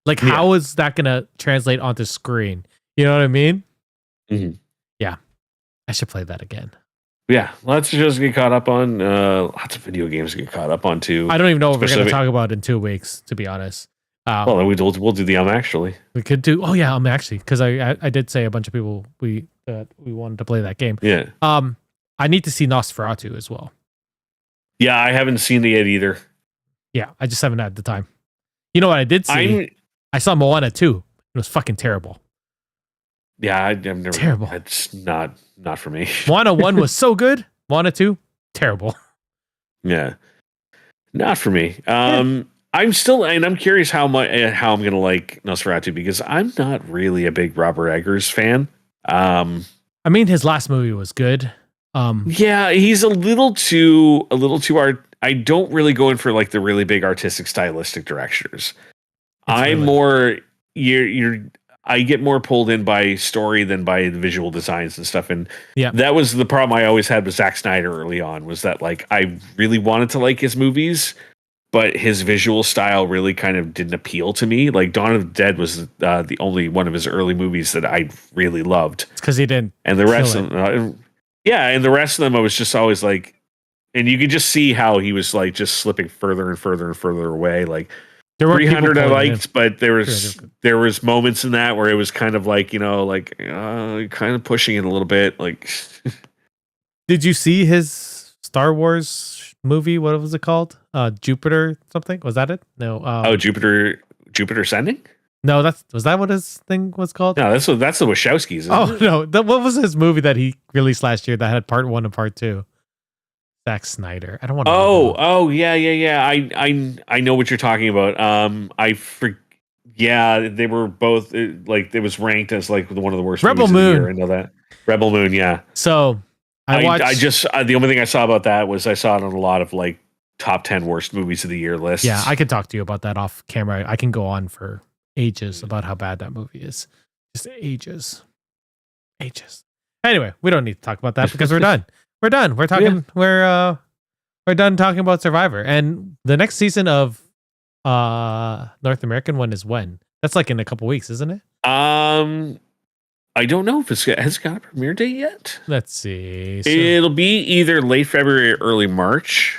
Like, how is that going to translate onto screen? You know what I mean? Mm-hmm. Yeah. I should play that again. Yeah. Let's just get caught up on lots of video games to get caught up on, too. I don't even know what we're going to talk about in 2 weeks, to be honest. Well, then we'll do the actually. We could do... Oh, yeah, actually. Because I did say a bunch of people we wanted to play that game. Yeah. I need to see Nosferatu as well. Yeah, I haven't seen it yet either. Yeah, I just haven't had the time. You know what I did see? I saw Moana 2. It was fucking terrible. Yeah, I've never. Terrible. It's not for me. Moana 1 was so good. Moana 2, terrible. Yeah, not for me. I'm still, and I'm curious how I'm gonna like Nosferatu, because I'm not really a big Robert Eggers fan. I mean, his last movie was good. Yeah, he's a little too art. I don't really go in for like the really big artistic stylistic directors. I'm more I get more pulled in by story than by the visual designs and stuff. And that was the problem I always had with Zack Snyder early on, was that like I really wanted to like his movies, but his visual style really kind of didn't appeal to me. Like Dawn of the Dead was the only one of his early movies that I really loved. It's because he didn't. And the rest of them, and the rest of them, I was just always like, and you could just see how he was like just slipping further and further and further away. Like 300 I liked, but there was moments in that where it was kind of like, kind of pushing it a little bit. Like, did you see his Star Wars movie? What was it called? Jupiter something? Was that it? No. Jupiter Ascending? No, was that what his thing was called? No, that's the Wachowskis. No, what was his movie that he released last year that had part 1 and part 2? Zack Snyder. I don't want to. Yeah. I know what you're talking about. They were both like it was ranked as like one of the worst. Rebel Moon. Of the year. I know that. Rebel Moon. Yeah. So I watched. I just the only thing I saw about that was I saw it on a lot of like top 10 worst movies of the year lists. Yeah, I could talk to you about that off camera. I can go on for ages about how bad that movie is. Just ages. Anyway, we don't need to talk about that because we're done. We're done. We're talking. Yeah. We're done talking about Survivor, and the next season of North American one is when? That's like in a couple weeks, isn't it? I don't know if has it got a premiere date yet. Let's see. It'll be either late February or early March.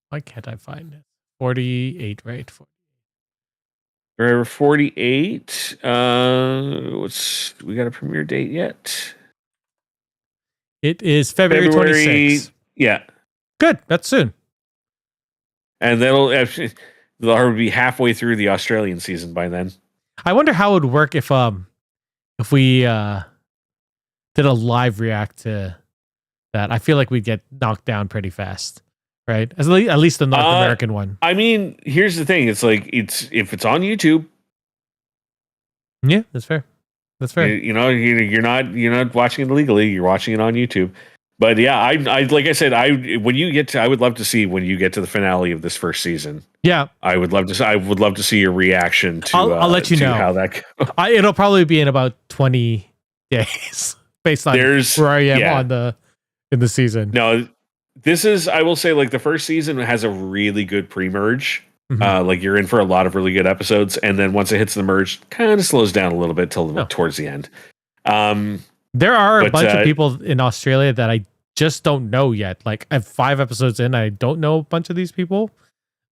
Why can't I find it? 48, right? Forever 48. We got a premiere date yet? It is February 26th. Yeah. Good. That's soon. And they'll be halfway through the Australian season by then. I wonder how it would work if we did a live react to that. I feel like we'd get knocked down pretty fast, right? At least the North American one. I mean, here's the thing. It's like if it's on YouTube. Yeah, that's fair. You're not watching it illegally. You're watching it on YouTube. But yeah, I like I said, I would love to see when you get to the finale of this first season. Yeah, I would love to see your reaction to. I'll let you know how that goes. It'll probably be in about 20 days, based on where I am in the season. No, this is, I will say, like the first season has a really good pre-merge. Mm-hmm. Like you're in for a lot of really good episodes, and then once it hits the merge, kind of slows down a little bit till towards the end. There are a bunch of people in Australia that I just don't know yet. Like I have 5 episodes in, I don't know a bunch of these people.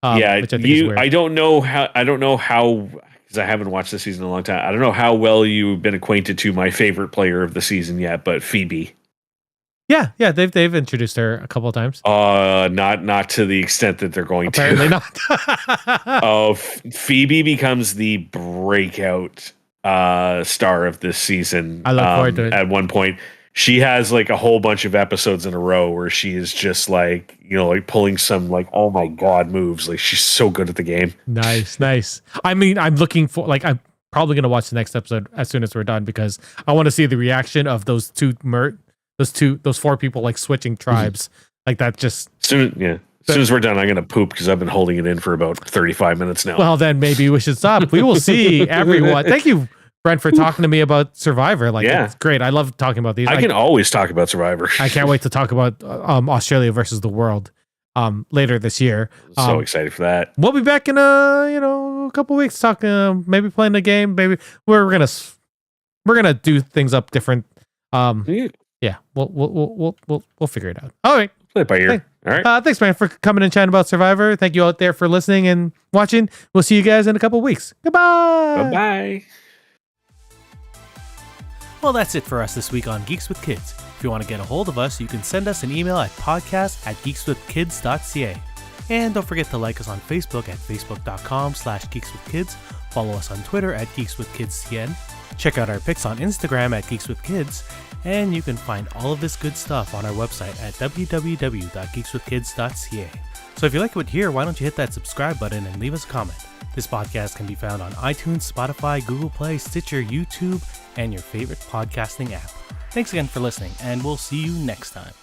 Which I think is weird. I don't know how because I haven't watched this season in a long time. I don't know how well you've been acquainted to my favorite player of the season yet, but Phoebe. Yeah, they've introduced her a couple of times. Not to the extent that they're going Apparently to. Not. Phoebe becomes the breakout star of this season. I look forward to it. At one point, she has like a whole bunch of episodes in a row where she is just like, like pulling some like, oh my God moves. Like she's so good at the game. Nice. I mean, I'm looking for I'm probably going to watch the next episode as soon as we're done because I want to see the reaction of those 4 people like switching tribes. Like that just as soon as we're done, I'm gonna poop because I've been holding it in for about 35 minutes now. Well, then maybe we should stop. We will see everyone. Thank you, Brent, for talking to me about Survivor. It's great. I love talking about these. I can always talk about Survivor. I can't wait to talk about Australia versus the world later this year. So excited for that. We'll be back in a couple weeks talking, maybe playing a game. Maybe we're gonna do things up different. Yeah, we'll figure it out. All right. Play it by ear. All right. Thanks, man, for coming and chatting about Survivor. Thank you out there for listening and watching. We'll see you guys in a couple weeks. Goodbye. Bye-bye. Well, that's it for us this week on Geeks with Kids. If you want to get a hold of us, you can send us an email at podcast@geekswithkids.ca. And don't forget to like us on Facebook at facebook.com/geekswithkids. Follow us on Twitter at geekswithkidscn. Check out our pics on Instagram at geekswithkids. And you can find all of this good stuff on our website at www.geekswithkids.ca. So if you like what you hear, why don't you hit that subscribe button and leave us a comment. This podcast can be found on iTunes, Spotify, Google Play, Stitcher, YouTube, and your favorite podcasting app. Thanks again for listening, and we'll see you next time.